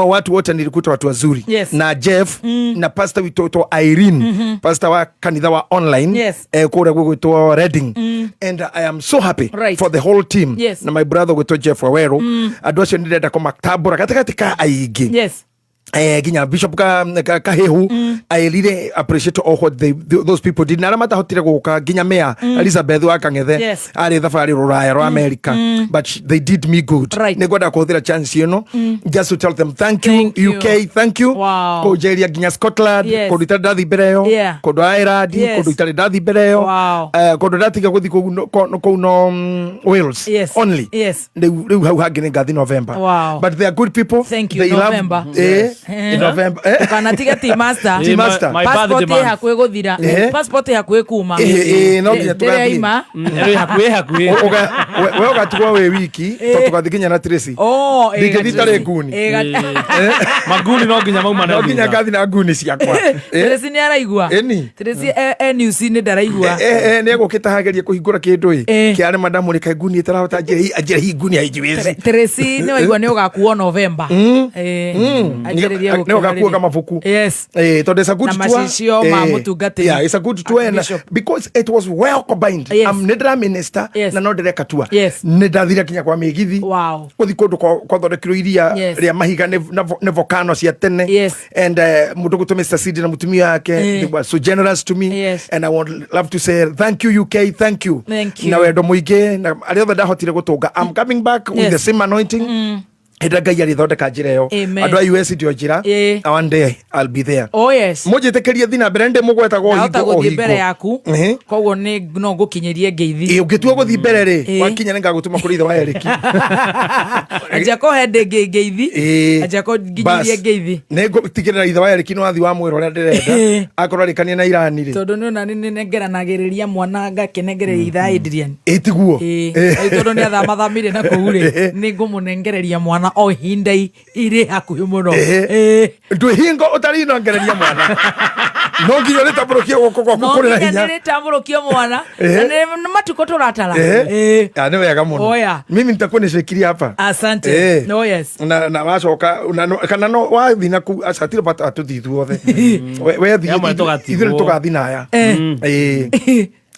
watu wote nilikuta watu wazuri na Jeff na pastor witwa Irene pastor wa kanitha wa online kũrĩa gwĩtwo Reading and I am so happy for the whole team na my brother gwĩtwo Jeff Wawero andũ acio nĩndenda kũmatambũra gatagatĩ ka aingĩ ginya Bishop Kahehu I really appreciate all what those people did na matahotire gũka ginya Mayor Elizabeth wa Kang'ethe arĩ thabarĩ Rũraya rwa America but they did me good nĩ ngwenda kũhũthĩra chance ĩno just to tell them thank you UK thank you kũnjeria ginya Scotland kũndũ itarĩ ndathi mbere ĩyo kũndũ Ireland kũndũ itarĩ ndathi mbere ĩyo kũndũ ndatiga gũthi kũu no Wales only rĩu hau hangĩ nĩ ngathi November but they are good people thank you November November kana tigeti master passport hakwe guthira passport hakwe kuma no nginya tugathima hakwe we ugatigwa we wiki tugathikinya na Tracy ndingithitare nguni maguni no nginya mauma na nginya gathi na nguni ciakwa Tracy ni araigua Tracy news ni ndaraigua ne gukitahageria kuhingura kindu kiare madamu reka nguni itarahota ajira hi nguni aijiwezi Tracy ni waigua ni ugakuo November ajereria gukuo kama buku tondu it's a good tour macicio ma mutungati it's a good tour because it was well combined nidra minister na no direka tour nidathira kinya kwa migithi kuthi kundu kwa thondekirwo iria ria mahiga ne volcano cia tene and mundu gutu Mr. Sid na mutumia yake they were so generous to me and I would love to say thank you UK thank you na wendo muingi na aria othe ndahotire gutunga I'm coming back with the same anointing Ngai arithondeka njira iyo andu a US ndio njira one day I'll be there mujitekeria thina mbere ndi mugwetagwo hingo mbere yaku koguo ni no ngukinyerie ngeithi ungitua guthi mbere ri wakinya ngagutuma kuri ithe wa Eriki aja ko hende ngeithi aja ko nginyirie ngeithi ne gutigirira ithe wa Eriki no athi wa mwiro ria ndirenda akororikania na Irani ri tondu ni nani nengeranagiriria mwana ngakenegereria itha Adrian etiguo tondu ni athamathamire na kuuri ni ngumunengereria mwana o hindai ire hakuhi muno ndwihingo utari no ngereria mwana no nginya ni tamburukio goko goko kuri na hinya ni tamburukio mwana na matuko turatara ni wega muno mimi nitakuwa nishikiria hapa asante na wacoka kana no wathi na ku asatire bata atuthithu othe we thi ithure tugathi naya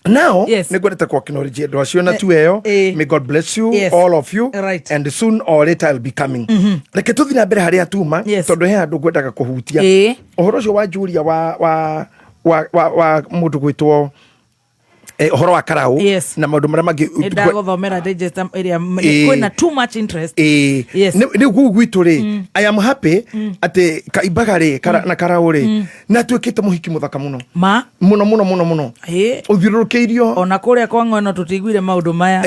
Now, negweta kwa kinology do acio na tueyo. May God bless you all of you and soon or later I'll be coming. Reke tuthi na mbere haria tuma tondu he andu ngwendaga kuhutia. Ohoro cio wa Julia wa mundu gwitwo horo wa karau na maundu maria mangi ndagothomera register area kwina too much interest ni gugwitu ri I am happy ati kaibagari na karau ri na twikite muhiki muthaka muno muno uthirurukiirio ona kuria kwa ng'ono tutigwire maundu maya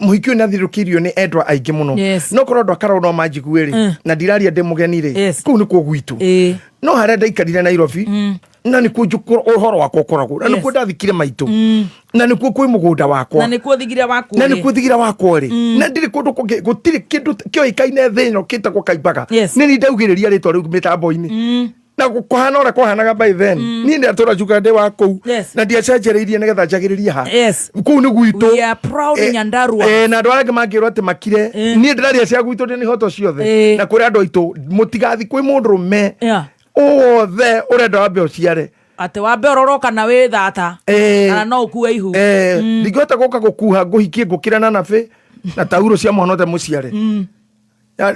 muhiki ni athirurukiirio ni endwa aingi muno no korwo ndo karau no majiguiri na ndiraria ndi mugeni ri ku ni ku gwitu no haria ndaikarire Nairobi na ni kujukura uhoro wako koragwo na ni kundathikire maitu na ni kwi mugunda wakwa na ni kuthigira waku na ni kuthigira wakwa ri na ndiri kundu gutiri kindu kioikaine thino kitagwo kaibaga ni ndaugiriria ritwa riu mitambo-ini na kuhana ora kuhanaga by then ni ndi atura juga ndi wako na ndi acenjereirie nigetha njagiriria ha ku ni gwitu we are proud Nyandarua na andu arĩa mangirwo ati makire ni ndiraria cia gwitu ni hoto ciothe na kuri andu aitu mutigathi kwi mundurume othe urenda wambe uciare ati wambe uroroka na wi thata kana no ukue ihu ndigota guka gukuha nguhikie ngukira na nabe na tauro cia mwana te muciare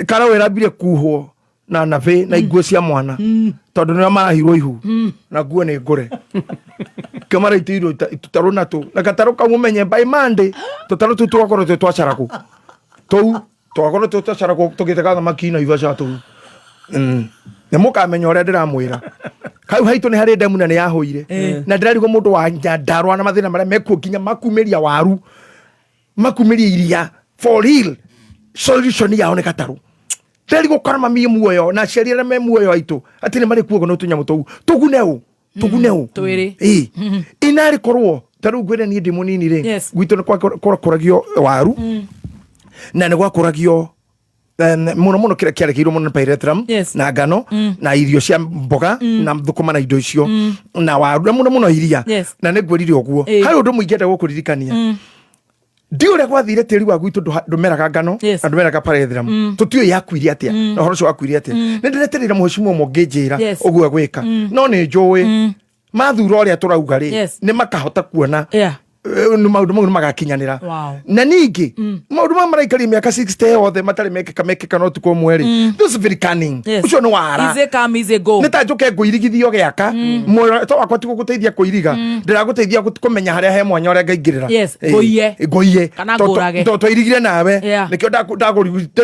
kara wirambire kuhwo na nabe na iguo cia mwana tondu ni marahirwo ihu na guo ni ngure kamara itiro tutaro nato na kataro kamumenye by Monday tutaro tutwakoro twacaraku tou twakoro twacaraku tugitega makina ivasha tou ne mukamenya uria ndiramwira kau haitu ni hari ndemu na ni yahoire na ndirarigwo mundu wa Nyandarua na mathina maria mekuo kinya makumiria waru makumiria iria for real solution yao ni kataru ndirarigwo kana mami muoyo na ciarira me muoyo aitu ati ni mari kuogo no tunyamu tou tuguneu twiri inari korwo taru gwire ni ndi munini ri gwitu ni kwa kuragio waru na ni gwa kuragio muno kira kiarekeirwo muno pairetram na ngano na irio cia mboga na thukuma na indo icio na waru muno iria na ne ngwerire oguo hari undu muingenda gukuririkania ndi uria gwathire tiri wa gwitu ndumeraga ngano na ndumeraga pairetram tutio yakwiri atia na horo cio wakwiri atia ne ndireterera muheshimu mongejera oguo gwika no ni njui mathura uria turauga ri ni makahota kuona ni maundu mau magakinyanira na ningi maundu ma maraikari miaka 60 othe matari mekeka no tuko mweri this very cunning ucio ni wara ize come ize go nita njuke nguirigithio giaka mwe to wakwa tiguguteithia kuiriga ndiraguteithia kumenya haria he mwanya uria ngaingirira goiye kana ngurage to irigire nawe nikio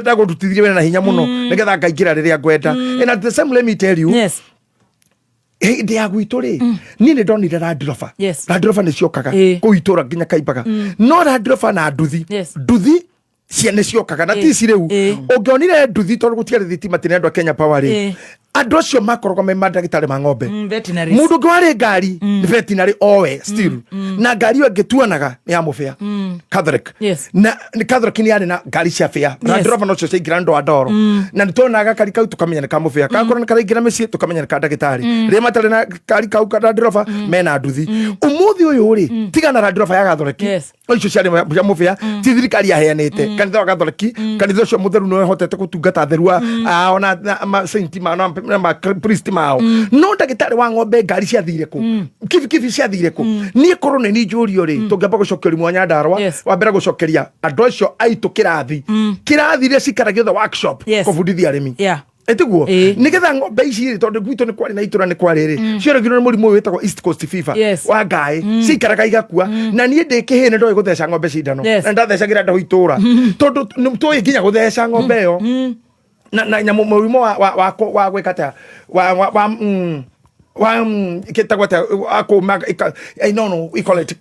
ndagurutithirie wena na hinya muno nigetha ngaingira riria ngwenda and at the same let me tell you ndi ya gwitu ri ni ni ndonire Radrofa ni ciokaga kuitura nginya Kaibaga no Radrofa na nduthi ciane ciokaga na ti ciriu ungionire nduthi tondu gutiari thitima tene andu a Kenya Power ri andu acio makorogo me mandagitari ma ng'ombe mundu ngwari ngari veterinary owe still na ngari yo ngituanaga ya mufia Catholic na ni Catholic ni ari na ngari cia fia na driver no cio grando adoro na nitonaga kari kau tukamenya ni ka mufia ka korana kari ngira meci tukamenya ni ka ndagitari ri matari na kari kau ka driver mena nduthi umuthi uyu ri tigana na driver ya Catholic icio ciari ya mufia ti thirikari yaheanite kanitha wa Catholic kanitha cio mutheru no hotete gutungata therua ona saint ma na priest mao no ndagitari wa ng'ombe ngari cia thire ku kifi cia thire ku nie korone ni njurio ri tungeba gucokeria mwanya ndarwa wa mbere gucokeria andu acio aitu kirathi ria cikaragio the workshop kubudithia arimi etiguo nigetha ng'ombe ici tondu gwito ni kwari na itura ni kwari ri cioragirwo ni murimu witagwo East Coast Fever wa ngai cikaraga igakua na nie ndikihine ndoi gutheca ng'ombe cindano na ndathecagira ndo itura tondu ntuyi nginya gutheca ng'ombe yo na murimu wa gwekata kitagwata no we call it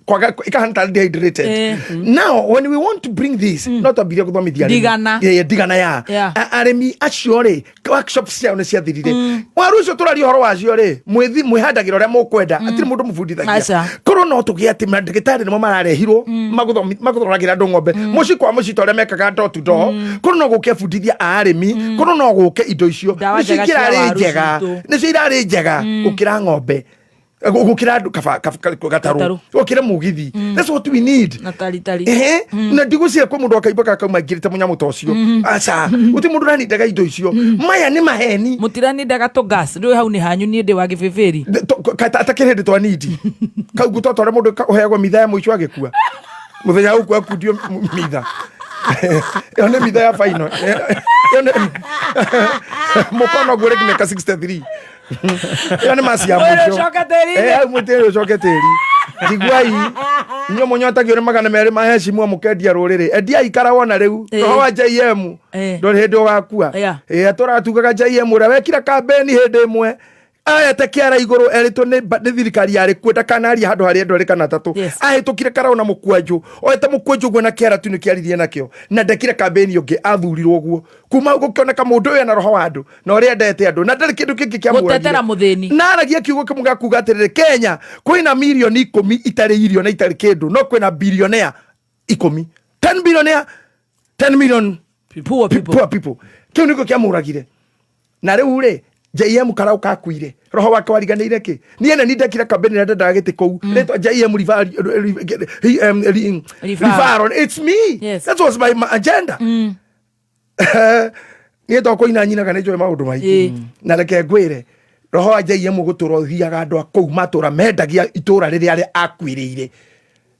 ikahanta dehydrated now when we want to bring this not a bilia kuthomithia digana ya aremi acio ri workshops cia ne cia thirire warucio turari horo wacio ri mwihandagira ria mukwenda atiri mundu mufundithagia koro no tugia ati mandagitari nimo mararehirwo maguthoragira andu ng'ombe muci kwa muci tore mekaga ndo tu ndo koro no guke fundithia aremi koro no guke indo icio nicio irari njega gukira ng'ombe gukira gataru gukira mugithi that's what we need na ndigucia kwa mundu akaiba kauma ngirite munyamu tocio acha uti mundu rani ndaga indo icio maya ni maheni mutirani ndaga to gas ndo hau ni hanyu ni ndi wa gibeberi atakirende twa nidi kau gutotore mundu uheagwa mitha ya muico agikua muthenya uku akudio mitha yone mitha ya final yone mukono gore kimeka 63 yone masi ya muico mutero choketeri digwai nyo monyota giore magana mere maheshi mu mukendia rurire endia ikara wona riu roho wa JM ndo hendo gakua atora tugaga JM ura wekira kambeni hende imwe tekiara iguru erito ni thirikari yari kwenda kanari handu hari endo rikana tatu ahitukire karaona mukwanju oete mukwanju gwe na kiara tu ni kiaririe nakio na ndekire kambeni yonge athurirwo guo kuma gukioneka mundu uyu na roho wa andu na uri endete andu na ndari kindu kingi kia mutetera muthini na aragia kiugo kimuga kuga atirire Kenya kwina milioni 10 itari irio na itari kindu no kwina billionaire 10 billionaire 10 million poor people kiu niko kia muragire na riu ri JM karau kakuire roho wake wariganire ki niene ni ndekira kambeni na ndenda giti kou letwa JM rival it's me that was my agenda ni to koina nyina kana joe maundu mai na reke ngwire roho wa JM guturo thiaga andu akou matura mendagia itura riria ari akwirire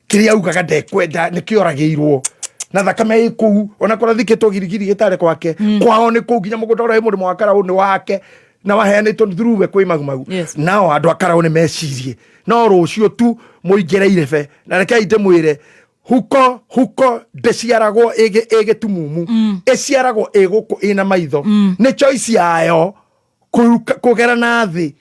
kiria ugaga ndekwenda nikioragirwo na thakame iku ona kora thiketwo girigiri gitare kwake kwao ni kuu ginya mugutoro he murimu wakara uni wake na waheanitwo thuruwe kwi magumagu nao andu akara ni mecirie no rucio tu muingereire be na rekei ndimwire huko ndeciaragwo ege tumumu eciaragwo eguku ina maitho ni choice yayo kugera na thi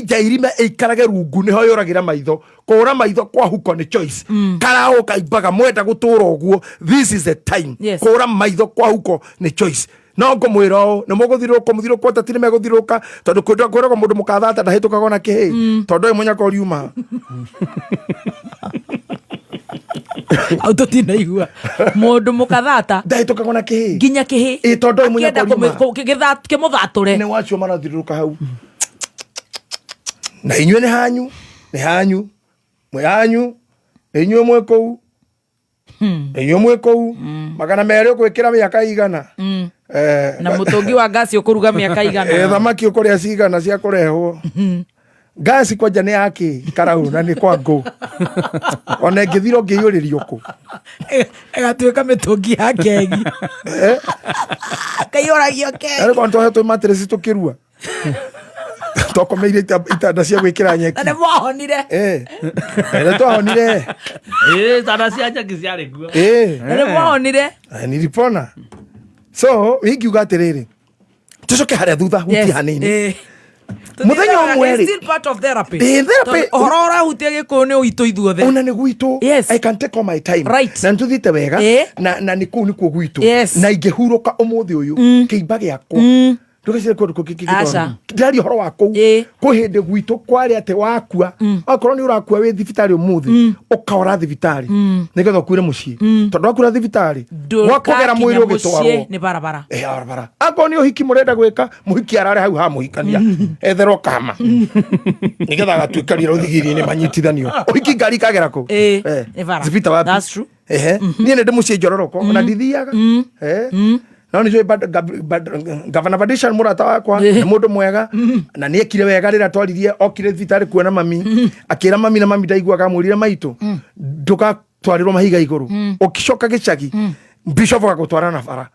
jairime ikarage rungu niho yoragira maitho kura maitho kwa huko ni choice karao kaibaga mwenda gutura uguo this is the time kura maitho kwa huko ni choice no ngomwiro no muguthiruka muthiruka tatire meguthiruka tondu kwiragwo mundu mukathata ndahitukaga na kihi tondu uyu munyako riuma autotina igua mundu mukathata ndahitukaga na kihi ginya kihi tondu uyu munyako riuma kimuthature ne wacho marathiruka hau na inywe ni hanyu inywe mwekou magana mere kwikira miaka igana na mutungi wa gasi ukuruga miaka igana thamaki ukuria cigana cia kurehwo gasi kwanja ni yaki karau na ni kwangu ona ngithiro ngiyuririo ku egatuika mitungi ya kegi akaioragio kegi ari kwanto heto matresi tukirua tokomeire itanda cia gwikira nyeki na mwahonire na twahonire tanda cia nyeki ciari guo na mwahonire nilipona so wingi ugatiriri tucoke haria thutha huti hanini muthenya umwe ri still part of therapy therapy horora hutia gikuyu ni uitu ithuothe una ni gwitu I can take all my time na ntuthite wega na ni ku ni ku gwitu na ingihuruka umuthi uyu kiimba giakwa ndugacire kundu kukikikitwa ndari horo wako kuhinde gwitu kwari ate wakua akorwo ni urakua wi thibitari umuthi ukaora thibitari nigetha kuire mucii tondu wakura thibitari wakugera mwiri ugitwarwo ni barabara barabara akorwo ni uhiki murenda gwika muhiki arare hau ha muhikania etherwo kama nigetha gatuikarira uthigiri-ini manyitithanio uhiki ngari kagera ku thibita wapi that's true niĩ nĩ ndĩ mũciĩ njororoko na ndithiaga no nĩ Governor Magesha nĩ mũrata wakwa nĩ mũndũ mwega na nĩ ekire wega rĩrĩa twaririe okire thibitarĩ kuona mami akĩra mami na mami ndaiguaga amwĩrire maitũ ndũgatwarĩrwo mahiga igũrũ ũkicoka gĩcagi Bishop agagũtwara na bara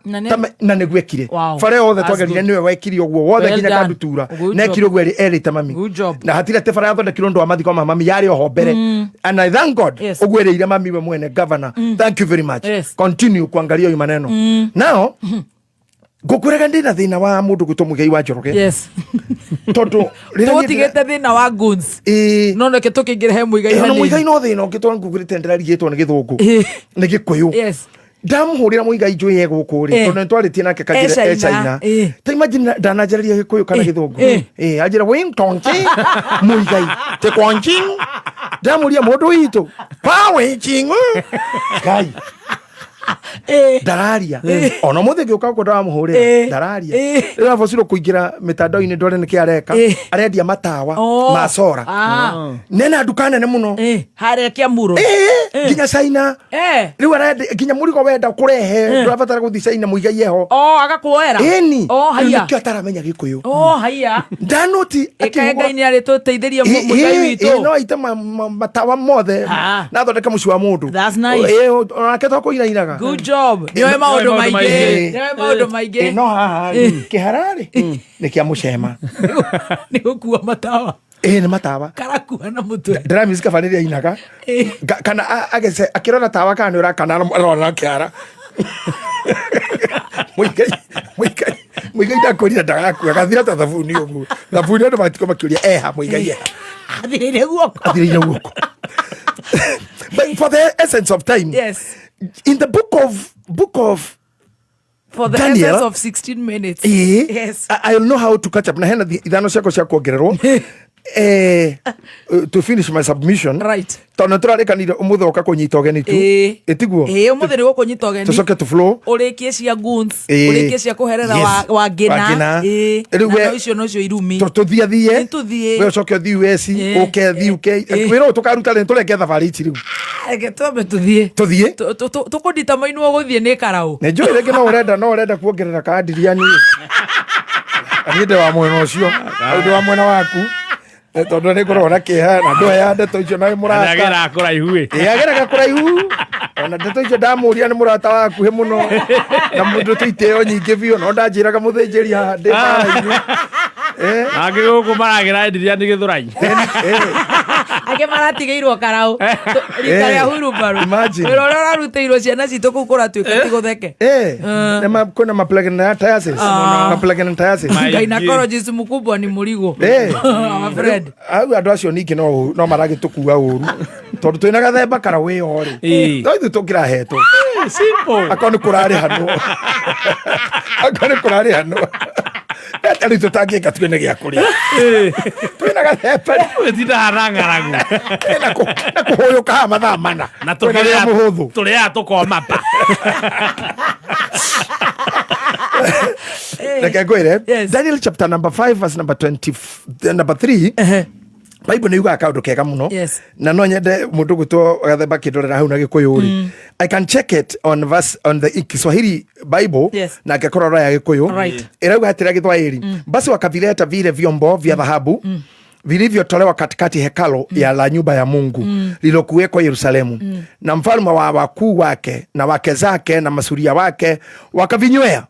na nĩ gwekire bara yothe twagerire nĩwe wekire ũguo wothe nginya kandutura nekire ũguo erĩte mami na hatire te bara yathondekirwo ndũ wa mathiko ma mami yarĩ oho mbere and I thank God ũguo erĩire mami we mwene governor thank you very much continue kuangalia hiyo maneno now ngukwĩraga ndĩ na thĩna wa mũndũ gwĩtwo Mũigai wa Njoroge tondũ tũtigĩte thĩna wa guns no reke tũkĩingĩre he Mũigai hanini Mũigai no thĩna ũngĩ tondũ ngugĩrĩte ndĩrarigĩtwo nĩ gĩthũngũ nĩ gĩkũyũ ndamuhurira Mũigai njũĩ egũkũ rĩ tondũ nĩtwarĩtie nake kagĩre China ta imagine ndananjĩrĩria gĩkũyũ kana gĩthũngũ anjĩra wĩ tonche Mũigai te kwanching ndamuria mũndũ witũ pa wĩching Ngai ndararia ona mũthĩ ngĩũka gũkũ ndamuhũrĩra ndararia rĩrĩa bocirwo kũingĩra mĩtandao-inĩ ndore nĩkĩ areka arendia matawa ma sora nena nduka nene mũno harĩa Kĩamuro nginya China rĩu arendia nginya mũrigo wenda kũrehe ndũrabatara gũthiĩ China Mũigai eho agakuoera nĩkĩo ataramenya gĩkũyũ haiya ndanoti Ngai nĩ arĩ tũteithĩrie Mũigai witũ no aite matawa mothe na athondeke mũciĩ wa mũndũ onake tokũinainaga good job nĩoĩ maũndũ maingĩ no haha kĩhararĩ nĩ kĩa mũcema nĩ gũkua matawa nĩ matawa karakua na mũtwe ndĩramisi kabanĩrĩ ainaga kana akĩrora tawa kana nĩ ũrakana arora kĩara Mũigai ndakũrire ndagakua gathira ta thabuni ũguo thabuni andũ matiko makĩũria eha Mũigai eha athirĩire guoko but for the essence of time in the book of for the Daniel, essence of 16 minutes I'll know how to catch up na hena ithano ciako cia kuongererwo to finish my submission right tondũ tũrarĩkanire ũmũthĩ oka kũnyita ũgeni tu ĩtiguo ũmũthĩ nĩ gũkũnyita ũgeni tũcoke to flow ũrĩkie cia guns ũrĩkie cia kũherera wa ngina rĩu icio nocio irumi tũthiathiĩ we ũcoke ũthiĩ US ũke thiĩ UK wĩra tũkaruta rĩ tũreke thabarĩ ici rĩu reke twambe tũthiĩ tũkũndita mainwo gũthiĩ nĩ karaũ nĩ njũĩ rĩngĩ no ũrenda kuongerera kandiriani niĩ ndĩ wa mwena ũcio ndĩ wa mwena waku tondũ nĩ ngoragwo na kĩeha na ndũ ya ndeto icio na mũrata ageraga kũraihu ageraga kũraihu ona ndeto icio ndamũria nĩ mũrata wakuhĩ mũno na mũndũ tũitĩo nyingĩ biũ no ndanjĩraga mũthĩnjĩri haha ndĩ bara-inĩ angĩ gũkũ maragĩra ndiria nĩ gĩthũrai angĩ maratigĩirwo karaũ rita rĩa hurumbaru wĩra ũrĩa ũrarutĩirwo ciana citũ kũu kũratuĩka ti gũtheke kwĩna maplagnantiasis gynecologist mkubwa ni mũrigo au andũ acio ningĩ no maragĩtũkua ũru tondũ twĩna gathemba kara wĩyo rĩ no ithuĩ tũngĩrahetwo akorwo nĩ kũrarĩ hanũ rĩu tũtangĩka twĩne gĩa kũrĩa twĩna gathemba wĩtinda hana ng'aragu na kũhũyũka ha mathaa mana na tũrĩaga tũkomapa reke ngwĩre Daniel chapter number 5 verse number 3 Bible nĩ yugaga kaũndũ kega mũno na no nyende mũndũ gwĩtwo gathemba kĩndorera hau na gĩkũyũ rĩ I can check it on the Kiswahili Bible na ngĩkorora ya gĩkũyũ ĩrauga atĩrĩa Gĩthwaĩri basi wakavileta vile vyombo vya dhahabu vilivyotolewa katikati hekalo ya la nyumba ya Mungu lilokuwekwa Yerusalemu na mfalme wa wakuu wake na wake zake na masuria wake wakavinywea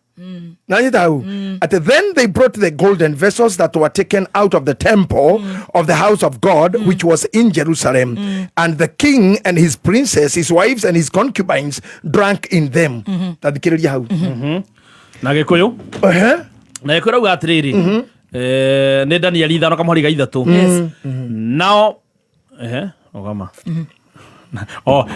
then they brought the golden vessels that were taken out of the temple of the house of God which was in Jerusalem and the king and his princes, his wives and his concubines drank in them. Na Gĩkũyũ na Gĩkũyũ rauga atĩrĩrĩ nä Daniel 5:3 nao ogama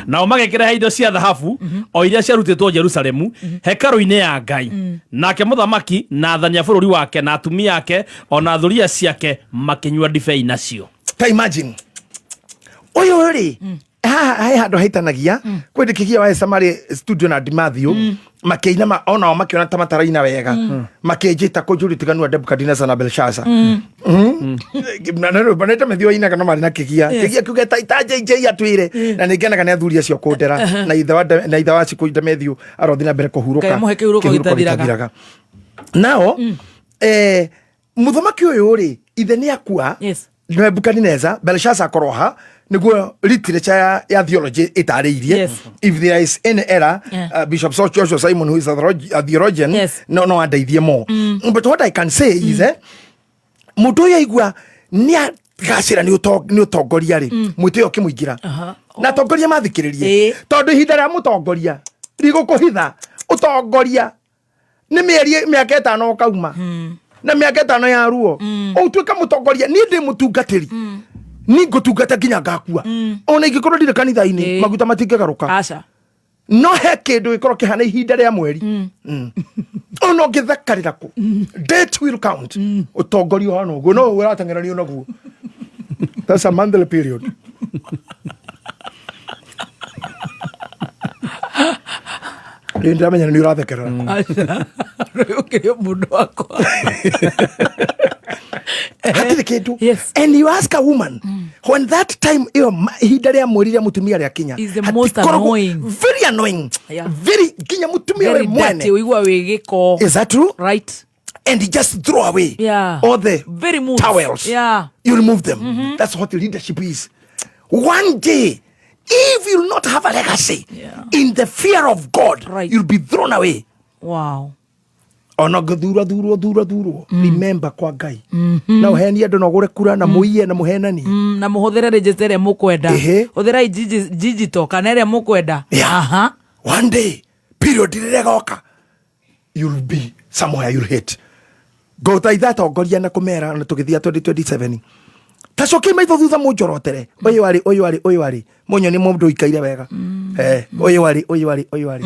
nao magäkä indo cia thahabu o iria ciarutĩtwo Jerusalemu hekarũ-inĩ ya Ngai nake mũthamaki na athani a bũrũri wake na atumia ake ona thuria ciake makĩnyua ndibei nacio. Ta imagine ũyũ rĩ he handũ haitanagia kwendekithia wa Samari studio na Dimathio makĩina onao makĩona ta mataraina wega makĩnjĩta kũnjũrĩtiganua Nebukadneza na Belshaza na baneta methio ina kana marĩ na kĩgia kiuge ta JJ atwire na nĩngenaga nĩ athuri acio kũndera na itha wa ciku Demethiu arothi na mbere kũhurũka gĩtathiraga nao mũthamaki ũyũ rĩ ithe nĩ akua Nebukadneza Belshaza akoroha niguo literature ya theology itarĩirie if there is any error Bishop Joshua Simon who is a theologian no andeithie mo but what I can say is mũndũ ũyũ aigua nĩ gacĩra nĩ ũtongoria rĩ mwĩtĩo kĩmũingĩra na atongoria mathikĩrĩrie tondũ ihinda rĩa mũtongoria rigũkũhitha ũtongoria nĩ mĩaka 5 ũkauma na mĩaka 5 ya ruo ũtuĩka mũtongoria niĩ ndĩ mũtungatĩri ni ngũtungata nginya ngakua ona ingĩkorwo ndirĩ kanitha-inĩ maguta matingĩgarũka no he kĩndũ gĩkorwo kĩhana ihinda rĩa mweri ona ũngĩthakarĩra kũ date will count ũtongoria ũhana ũguo no ũrateng'eranio naguo that's a monthly period rĩu ndĩramenya nĩ ũrathekerera ũkĩrĩ mũndũ wakwa and you ask a woman when that time ihinda rĩa mweri rĩa mutumia rĩa kinya is the most annoying, very annoying, very kinya mutumia we mwene uigua wĩgĩko. Is that true? Right. And you just throw away all the very towels. You remove them. That's what leadership is. One day, if you'll not have a legacy in the fear of God, you'll be thrown away. Wow. Ona thuro remember kwa Ngai na uheni andu no gure kura na muiye na muhenani na muhuthere register ĩrĩa mũkwenda huthirai digital kana ĩrĩa mũkwenda one day period ĩrĩa goka you'll be somewhere you'll hate go thaitha atongoria na kũmera na tũgĩthia 2027 tacokie maitho thutha mũnjorotere ũyũ arĩ mũnyo nĩ mũndũ ikaire wega ũyũ arĩ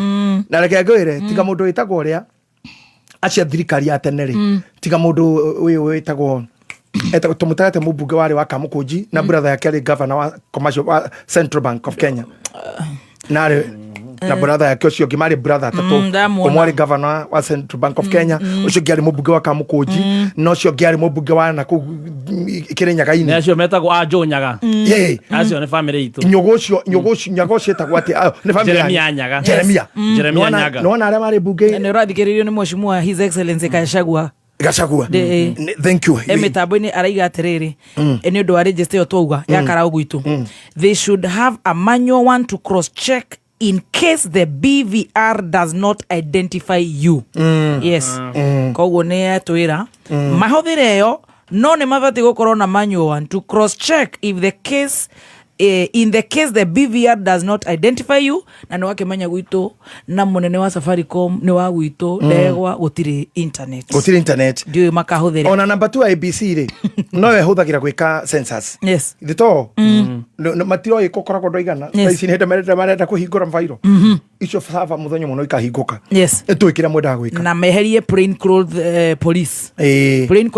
na reke ngwĩre tiga mũndũ wĩtagwo ũrĩa acia thirikari ya tene rĩ tiga mũndũ ũyũ wĩtagwo tũmũtarete mũmbunge warĩ wa Kamũkũnji na brother yake arĩ governor wa commercial wa Central Bank of Kenya na brother yake ũcio ũngĩ marĩ brother atatũ ũmwe arĩ governor wa Central Bank of Kenya ũcio ũngĩ arĩ mũmbunge wa Kamũkũnji na ũcio ũngĩ arĩ mũmbunge wa nakũu Kĩrĩnyaga-inĩ acio metagwo Anjũnyaga acio nĩ family itũ nyaga ũcio etagwo atĩ nĩ family ya Jeremia Nyaga nĩwona arĩa marĩ mbunge nĩ ũrathikĩrĩrio nĩ Mheshimiwa His Excellency Gachagua thank you mitambo-inĩ araiga atĩrĩrĩ nĩ ũndũ wa register ĩyo twauga ya karaũ gwitũ they should have a manual one to cross check in case the BVR does not identify you. Yes. Koguo nĩ atwĩra mahũthĩre ĩyo no nĩ mabatiĩ gũkorwo na manual one to cross check if the case in the case the BVR does not identify you na nĩ wakĩmenya gwitũ na mũnene wa Safaricom nĩ wa gwitũ ndegwa gũtirĩ internet ndiũĩ makahũthĩre ona number 2 ABC rĩ no ĩhũthagĩra gwĩka census thito matiroĩ gũkoragwo ndoigana ici nĩ hĩndĩ marenda kũhingũra mbairo icio baba mũthenya mũno ikahingũka twĩkĩra mwendaga gwĩka na meherie plain clothes police plain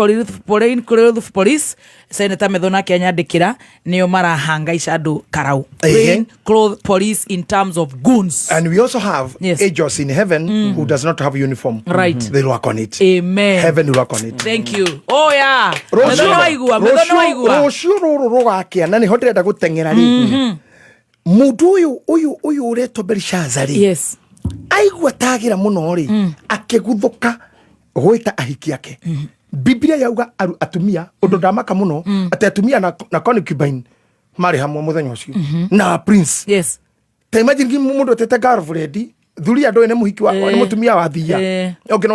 clothes police Senator Methona Kenyandĩkĩra nĩo marahanga andũ karau plain clothes police in terms of goons. And we also have angels in heaven who does not have uniform. They work on it. Amen. Heaven will work on it. Thank you. Oh yeah. Methona waigua rũciũ rũrũ rũgakĩa na nĩho ndĩrenda gũteng'era rĩ mũndũ ũyũ ũretwo Belshaza rĩ aigua tagĩra mũno rĩ akĩguthũka gwĩta ahiki ake Biblia yauga atumia ũndũ ndamaka mũno atĩ atumia na concubine marĩ hamwe mũthenya ũcio na prince ta imagine mũndũ ũtete girlfriend thuri andũ nĩ mũhiki wa nĩ mũtumia wa thia ũngĩ nĩ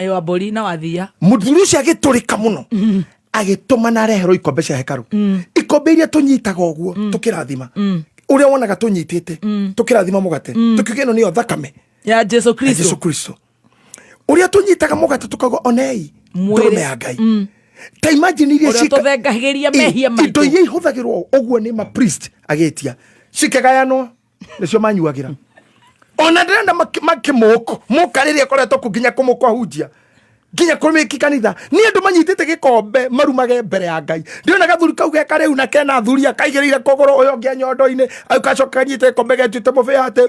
wa mbũri na wa thia mũthuri ũcio agĩtũrĩka mũno agĩtũma na reherwo ikombe cia hekaru ikombe iria tũnyitaga ũguo tũkĩrathima ũrĩa wonaga tũnyitĩte tũkĩrathima mũgate tũkiuga ĩno nĩyo thakame ya Jesu Kristo ũrĩa tũnyitaga mũgate tũkauga onei ndũrũme ya Ngai ta imagine iria cika thengagiria mehia maitũ indo iria ihuthagirwo oguo ni ma priest agetia cikagayanwo nicio manyuagira ona ndenda makimoko mukariria koretwo kunginya kumukwa hunjia nginya kumiki kanitha ni andu manyitite gikombe marumage mbere ya Ngai ndiona gathuri kau geka riu na kena thuri akaigirire kogoro uyo ngia nyondo-ini akacoka nyite kombe getite mufeate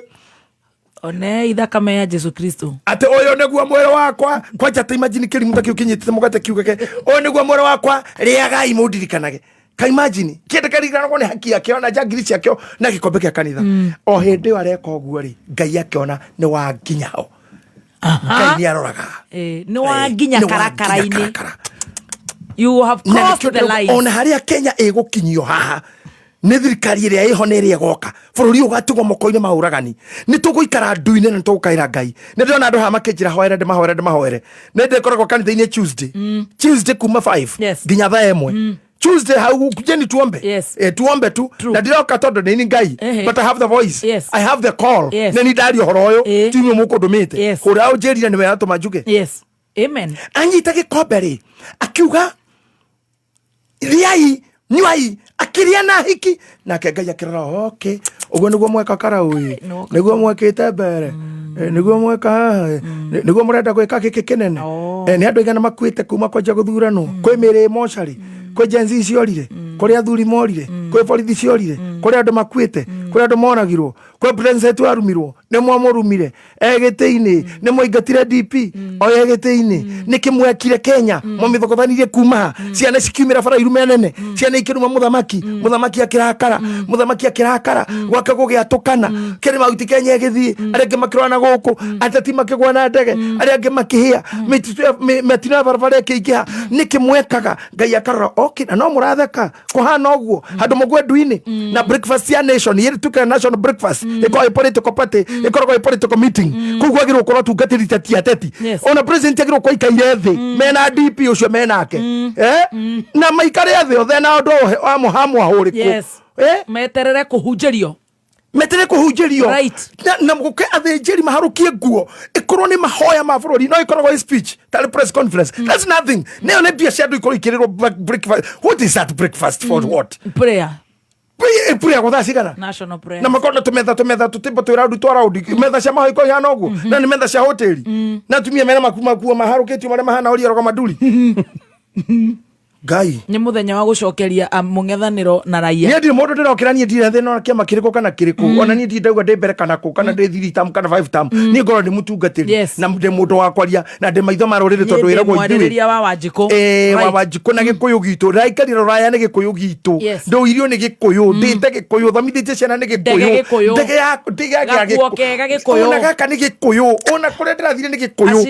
one ithakame ya Jesu Kristo ate uyo niguo mwero wakwa kwanja ta imagine kiri mutakio kinyitite mugate kiugeke uyo niguo mwero wakwa riagai mundirikanage ka imagine kende karigana ko ni haki yake ona jagiri ciake na gikombe kia kanitha o hindi areka oguo ri Ngai akiona ni wa nginyao Ngai ni aroraga ni wa nginya karakara-ini you have crossed the line ona haria Kenya igukinyio haha ni thirikari iria ihonere igoka bururi ugatigwo moko-ini mauragani ni tuguikara ndu-ini na tugukaira Ngai ni ndona andu ha makinjira hoere ndemahoere ni ndikoragwo kanitha-ini Tuesday kuma 5 nginya thaa 1 Tuesday how kujeni tuombe tuombe tu na ndiroka tondu ni Ngai but I have the voice I have the call na ni ndari horoyo tumi muko ndumite kuria unjirire ni wera tumajuge amen anyita gikombe ri akiuga riai nyuai akiria na hiki na Ngai akirora okay uguo niguo mweka karaui niguo mwekite mbere niguo mweka niguo murenda gwika giki kinene ni andu igana makuite kuma kwanja guthurano kwi miri mochari kwi jenzi ciorire kuri athuri morire kwi borithi ciorire kuri andu makuite kuri andu monagirwo kwi president warumirwo ni mwamurumire egiti-ini ni mwaingatire DP o egiti-ini ni kimwekire Kenya mwamithogothanire kuma ciana cikiumira bara irume nene ciana ikiruma muthamaki akirakara gwake gugiatukana kiri mauti Kenya egithii aria makirwa na guku atati makigwa na ndege aria makihia metina barabara kiingiha ni kimwekaga Ngai akarora okay na no muratheka kuhana oguo handu mugwe ndu-ini na breakfast ya nation yeri tukana national breakfast iko political party iko political meeting kugwagirwo korwo tungatiri tati ona president agirwo kwa ikaire thi mena DP ucio menake na maikare thi othe na ndo amuhamu ahuriku meterere kuhunjirio right na muke athenjeri maharukie nguo ikorwo ni mahoya ma bururi no ikorwo speech tele press conference that's nothing ne one bia cia ndu ikorwo ikirirwo breakfast what is that breakfast for what prayer gotha cigana national prayer na makona tumetha tutimbo twiraundi twaraundi metha cia mahoiko ihana uguo na ni metha cia hoteli na tumia mena makuo maharukitio maria mahana uri roga maduri Ngai ni muthenya wa gucokeria mungethaniro na raia ni ndi mundu ndirokira ni ndire thina na kiama kiriko kana kiriko ona ni ndi ndauga ndi mbere kana ku kana ndi 3 term kana 5 term ni ngoro ni mutungatiri na ndi mundu wa kwaria na ndi maitho marorire tondu ira go ithui wa Wanjiko wa Wanjiko na gikuyu gitu raikarira raya ni gikuyu gitu ndo irio ni gikuyu ndite gikuyu thomithite ciana ni gikuyu ndege ya gikuyu ona gaka ni gikuyu ona kure ndirathire ni gikuyu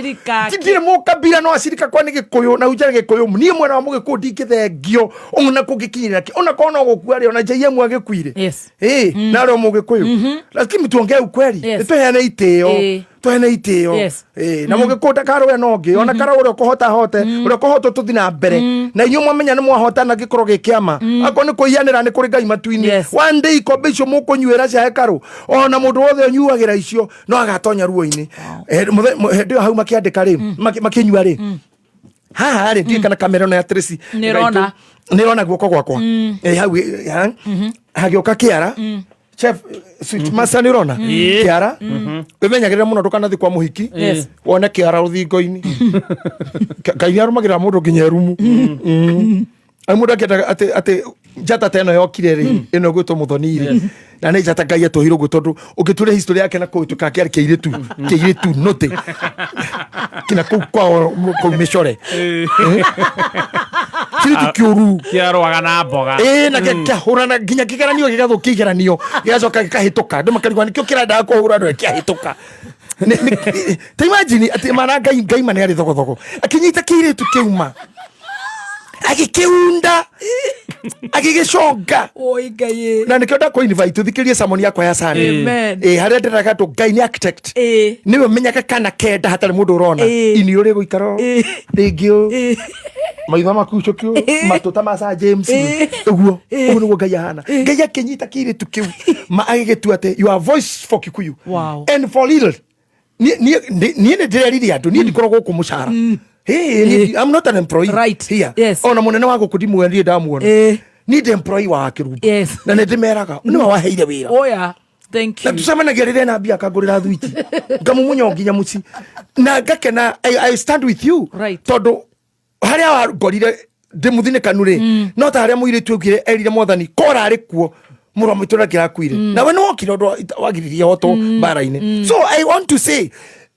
ndire mukabira no acirika kwa ni gikuyu na ujare gikuyu ni mwana wa mugikuyu ndikithengio ona kugikinyira ona kona gukua ona jaiye mwagikuire na ro mugikuyu lakini tuongee ukweli tuheane itio na mugikuta karo no ngi ona karo uri kuhota hote uri kuhota tuthina mbere na inyu mwamenya ni mwahota na gikoro gikiama ako ni kuiyanira ni kuri Ngai matuini one day ikombe icio mukunyuira cia hekaru ona mundu wothe unyuagira icio no agatonya ruo-ini ndio hau makiandika ri makinyua ri haha ri ndi kana kamera no ya Tracy nirona guoko gwakwa hau hagioka kiara chef switch masa nirona kiara umenyagirira muno ndukanathi kwa muhiki wone kiara ruthingo-ini Ngai arumagira mundu nginya rumu amuda ati njata teno yokire ri ino gwitwo muthoni na ni njata Ngai atohiro gwe tondu ugiture history yake na kuituka kiari kiiritu note kina kwa mishore kiritu kiuru kiarwaga na mboga na kiahurana nginya kigeranio gigathukia igeranio gigacoka gikahituka ndu makarigwa nikio kirenda kuhura ndu kiahituka ta imagine ati mana Ngai mane ari thogothogo akinyita kiiritu kiuma agikiunda agigiconga oi Ngai na nikio nda ko invite thikirie samoni yakwa ya sana haria ndiraga tu Ngai ni architect niwe menyaga kana kenda hatari mundu urona ini uri guikaro ringio maitho makucokio matuta ma James uguo niguo Ngai ahana Ngai akinyita kiritu kiu ma agigitua ate your voice for Kikuyu and for little ni ndireriria andu ni ndikoragwo ku mucara Hey, I'm not an employee. Right. Here. Yes. Ona munene wako kudimu ndiye ndamuona. Ni the employee wa Kirumba. Yes. Na ndimeraga. Ni waheire wira. Oh yeah. Thank you. Na tusamanagia rire na mbia akagurira thwiti. Ngamumunya nginya muci. Na ngakena I stand with you. Right. Todo haria wagorire ndimuthine kanure. No ta haria muire twugire erire mwathani kora ari kuo. Muramutura kirakwire. Na we no kiro ndo wagiririe hoto bara-ine. So I want to say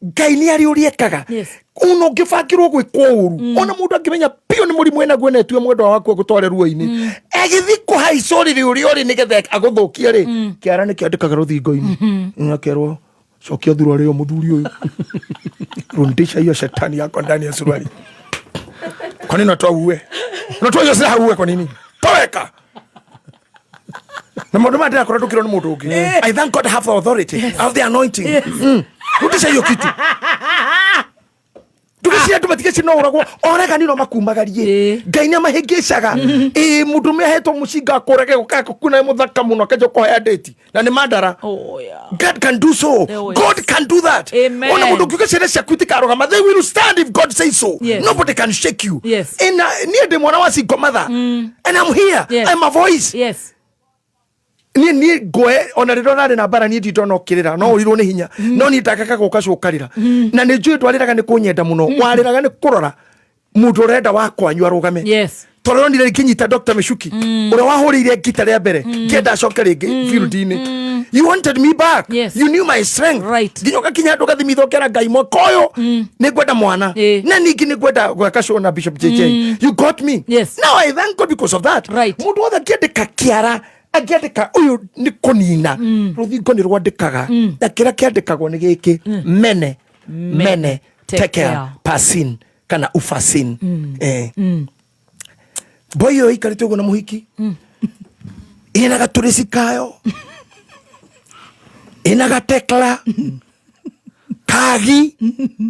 Ngai ni ari uriekaga. Yes. Uno ngibakirwo gwikwo uru. Ona mundu angimenya pio ni muri mwena gwene tue mwendwa waku gutware ruo-ini. Egithi kuhaicorire uri nigetha aguthukie ri. Kiara ni kiandikaga ruthingo-ini. Nyakerwo cokia thuru ari o muthuri uyu. Rundisha hiyo shetani yako ndani ya suruali. Kwa nini unatoa uwe? Unatoa hiyo sasa uwe kwa nini? Toweka. Na mundu matira kora tukiro ni mundu ungi. I thank God I have the authority. I have the anointing. Rudisha hiyo kitu. Tukisia tumatike sino uragwo oraga nino makumagarie Ngai ni amahengecaga mundu mehetwo mucinga korage gukaka kuna muthaka muno kajo kohe date na ni mandara. Oh yeah. God can do so. God can do that. Amen. Ona mundu kugecere cia kwitika roga they will stand if God says so. Yes. Nobody can shake you. Yes. Near the mwana wa single mother and I'm here. Yes. I'm a voice. Yes. Ni goe ona riro nari na bara ni ndito no kirira no urirwo ni hinya no ni ndakaka guka cukarira na ni njui twariraga ni kunyenda muno wariraga ni kurora mundu renda wakwa nywa rugame. Yes. Torero ndire kinyita Dr. Meshuki ura wahurire gita ria mbere ngenda coke ringi field-ini. You wanted me back. Yes. You knew my strength. Right. Nginyoka kinya ndoka thimithokera Ngai mokoyo ni gwenda mwana na ningi ni gwenda gwaka show na Bishop JJ. You got me. Yes. Now I thank God because of that. Right. Mundu othe kiandika kiara agiandika uyu ni kunina ruthingo ni rwandikaga na kira kiandikagwo ni giki mene take care pasin kana ufasin boyo ikarite ugo na muhiki ina gaturisi kayo ina gatekla kagi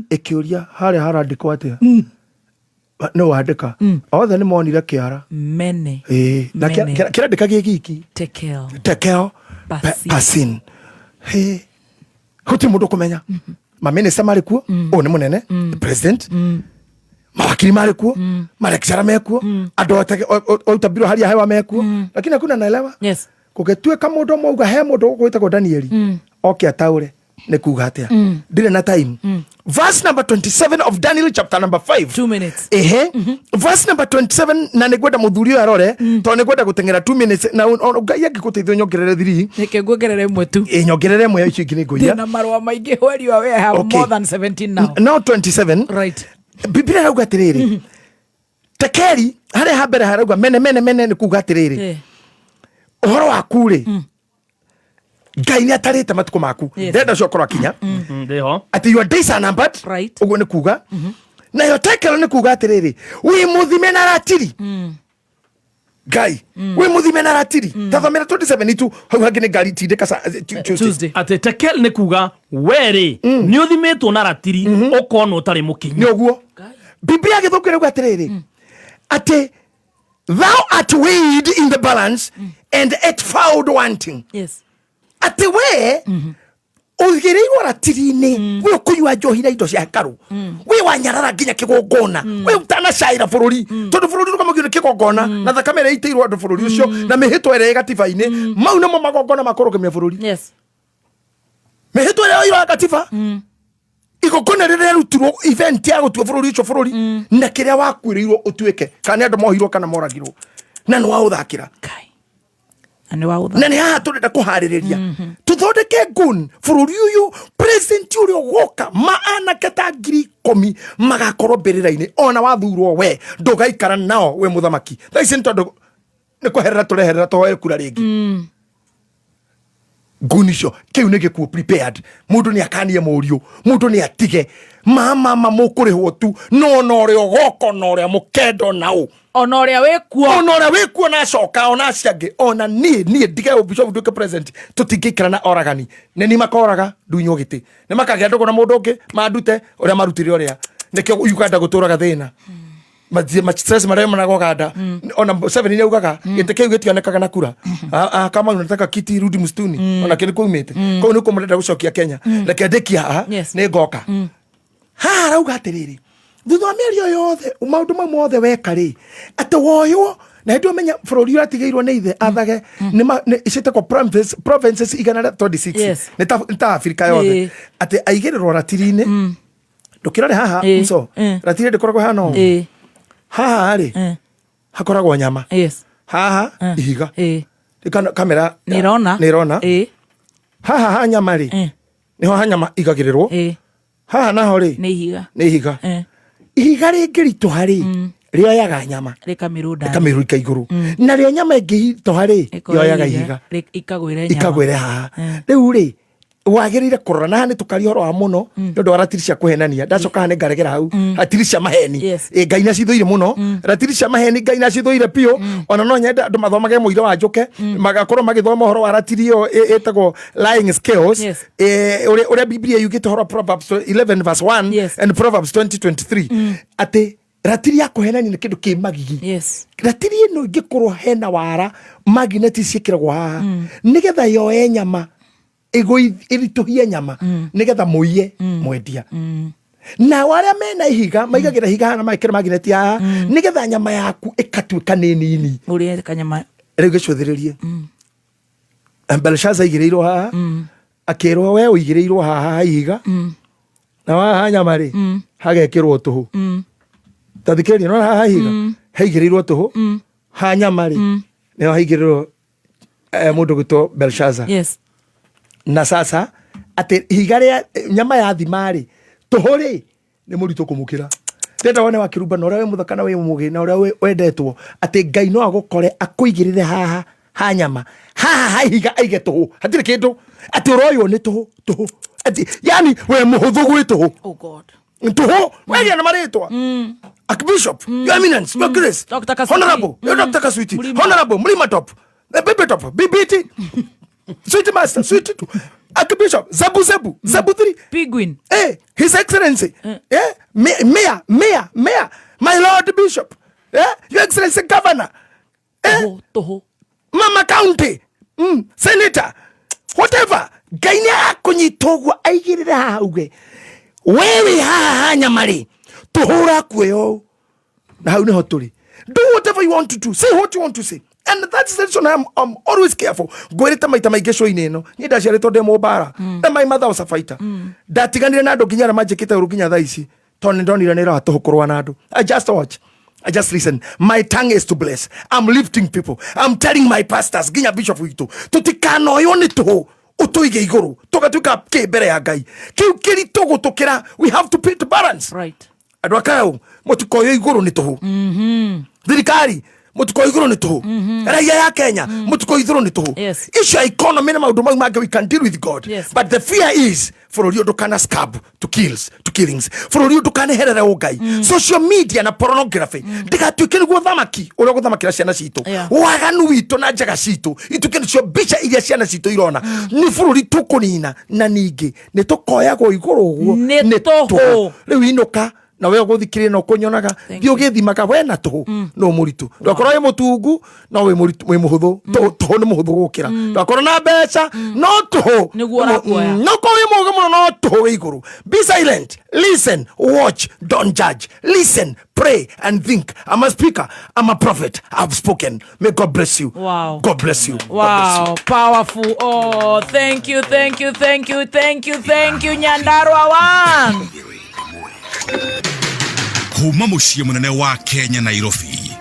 ikiuria haria harandikwo atia no wandika othe ni monire kiara Mene. na kira ndikagie giki tekeo pasin huti mundu kumenya maminista mari kuo o ni munene the president mawakili mari kuo malecturer mekuo andu otabiro haria hewa mekuo lakini hakuna naelewa. Yes. Kugetweka mundu mauga he mundu gwitagwo Danieli oke ataure ni kuga atia ndire na time. Verse number 27 of Daniel chapter number 5. 2 minutes. Verse number 27 na nigwenda muthuri uyu arore to nigwenda gutengera 2 minutes na Ngai agikuteithia nyongerere 3. Nike nguongerere imwe tu. Nyongerere imwe icio ingĩ nĩngũiya. Na marũa maingĩ where you are, I have more than 17 now. Now 27. Right. Biblia rauga atiriri. Tekeri haria hambere harauga mene ni kuga atiriri. Uhoro waku ri. Ngai ni atarite matuko maku. Ndenda cio korwo akinya. Ndeho. Ati your days are numbered. Right. Uguo ni kuga. Na yo tekero ni kuga atiriri. Wi muthime na ratiri. Ngai we muthime na ratiri tathomera 27 tu hau hangi ni ngari tindika Tuesday ati tekel ni kuga weri ni uthimetwo na ratiri ukono utari mukinyi ni uguo Biblia githukire uga atiriri ati thou art weighed in the balance and it found wanting. Yes. Ati we ugirirwo ratiri-ini we ukunywa njohi na indo cia karu we wanyarara nginya kigongona we utana caira bururi tondu bururi rukamagio ni kigongona na thakame ĩrĩa ĩitĩirwo andũ bururi ucio na mĩhĩtwa ĩrĩa ĩ gatiba-inĩ mau nĩmo magongona makũrũgamia bururi. Yes. Mĩhĩtwa ĩrĩa ĩirwo gatiba igongona rĩrĩa rĩrutirwo event ya gũtua bururi ucio bururi na kĩrĩa wakuĩrĩirwo ũtuĩke kana andũ mohirwo kana moragirwo na nĩ waũthakĩra na nĩ haha tũrenda kũharĩrĩria tũthondeke gun bũrũri ũyũ president ũrĩa ũgoka maanake ta 10,000 magakorwo mbĩrĩra-inĩ ona wathurwo we ndũgaikara nao we mũthamaki thaa ici nĩ tondũ nĩ kũherera tũreherera tũhoe kura rĩngĩ gun icio kĩu nĩ gĩkuo prepared mũndũ nĩ akanie mũriũ mũndũ nĩ atige mama mũkũrĩhwo tu no na ũrĩa ũgoka na ũrĩa mũkendo naũ ona ũrĩa wĩkuo na coka ona aciangĩ ona niĩ ndige Bishop nduĩke president tũtingĩikara na oragani nĩ ni makoraga ndunywo gĩtĩ nĩ makagĩa ndũgũ na mũndũ ũngĩ mandute ũrĩa marutire ũrĩa nĩkĩo Uganda gũtũraga thĩna stress marĩa managoganda ona 7 ni augaga gĩtĩ kĩu gĩtionekaga na kura kama unataka kiti rudi msituni ona kĩnĩ kuumĩte kũu nĩ kũmũrenda gũcokia Kenya reke ndĩkia haha nĩ ngoka haha rauga atĩrĩrĩ thutha wa mĩario yothe maũndũ mau mothe weka rĩ atĩ woywo na hĩndĩ ũmenya bũrũri ũratigĩirwo nĩ ithe athage icĩtĩkwo provinces 126 nĩ ta Afrika yothe atĩ aigĩrĩrwo ratiri-inĩ ndũkĩrore haha mso ratiri ndĩkoragwo hana ũũ haha rĩ hakoragwo nyama haha ihiga kamera nĩrona haha ha nyama rĩ niho ha nyama igagĩrĩrwo haha naho rĩ nĩ ihiga ihiga rĩngĩritũha rĩ rĩoyaga nyama rĩkamĩrũika igũrũ na rĩo nyama ĩngĩritũha rĩ yoyaga ihiga ikagwĩre haha rĩu rĩ wagĩrĩire kũrora na nĩ tũkari horo wa mũno nĩ ũndũ wa ratiri cia kũhenania ndacoka nĩ ngaregera hau ratiri cia maheni Ngai na cithũire mũno ratiri cia maheni Ngai na cithũire biũ ona no nyenda andũ mathomage mũira wa njũke magakorwo magĩthoma horo wa ratiri ĩyo ĩtagwo lying scales ũrĩa Biblia yugĩte horo Proverbs 11 verse 1 and Proverbs 20:23 atĩ ratiri ya kũhenania nĩ kĩndũ kĩ magigi ratiri ĩno ĩngĩkorwo hena wara magneti ciĩkĩragwo haha nĩgetha yoe nyama ĩritũhie nyama nĩgetha mũiye mwendia na warĩa mena ihiga maigagĩra ihiga hana magĩkĩra magneti haha nĩgetha nyama yaku ĩkatuĩka nĩ nini rĩu gĩcũthĩrĩrie Belshaza aigĩrĩirwo haha akĩrwo we ũigĩrĩirwo haha ihiga na haha nyama rĩ hagekĩrwo tũhũ tathikĩrĩria no haha ihiga haigĩrĩirwo tũhũ ha nyama rĩ nĩho haigĩrĩrwo mũndũ gwĩtwo Belshaza na sasa atĩ ihiga rĩa nyama ya thima rĩ tũhũ rĩ nĩ mũritũ kũmũkĩra ndenda wone wakĩrumba na ũrĩa wĩ mũthaka na wĩ mũgĩ na ũrĩa wendetwo atĩ Ngai no agũkore akũigĩrĩre haha ha nyama haha ha ihiga aige tũhũ hatirĩ kĩndũ atĩ ũroywo nĩ tũhũ atĩ yani we mũhũthũ gwĩ tũhũ tũhũ weria na marĩtwa Archbishop, Your Eminence, Your Grace, Honorable, Your Dr. Kaswiti, Honorable, Mlima Top, Baby Top, BBT, Sweet Master, Sweet Archbishop, Zabu 3, Pigwin, His Excellency, Mayor, my Lord Bishop, Your Excellency Governor, Mama County, Senator, whatever, Gaina kunyitogwa aigirira hauge. Wewe haha nyamari, tuhura kweo, na hau niho turi. Do whatever you want to do, say what you want to say. And that's the reason I'm always careful. Gwirita maita Magesha ineno. Ni ndaciaritwo ndemo bara. And my mother was a fighter. Ndatiganire na andu nginya na majikite uruginya thaisi. Toni ndonira nira atuhukurwa na andu. I just watch. I just listen. My tongue is to bless. I'm lifting people. I'm telling my pastors, nginya bishop witu, tutikano yoni tuho. Utuige iguru. Tugatuika ke bere ya Ngai. Kiu kiri togo tokera. We have to pay the balance. Right. Adwakao mutukoyo iguru ni tuho. Thirikari mutuko iguru ni tuhu raia ya Kenya mutuko iguru ni tuhu issue economy na maundu we can deal with God but the fear is for you to kana scab to killings for you to kana herera Ngai social media na pornography ndigatuike ni guthamaki uria guthamakira ciana citu waganu witu na njaga citu ituke nicio bicha iria ciana citu irona ni bururi tukunina na ningi ni tukoyagwo iguru uguo ni tuhu riu inuka na wewe guthikire no kunyonaga thio githimaga we na tuhu no muritu ndakora ye mutungu no we muritu we muhuthu tuhu ni muhuthu gukira ndakora na mbeca no tuhu niguo rakuoya no ko we mugo muno no tuhu iguru be silent listen watch don't judge listen pray and think. I'm a speaker, I'm a prophet, I've spoken. May God bless you. Wow. God bless you. Wow. Bless you. Powerful. Oh, thank you Nyandarua One. Kuma muciĩ munene wa Kenya Nairobi.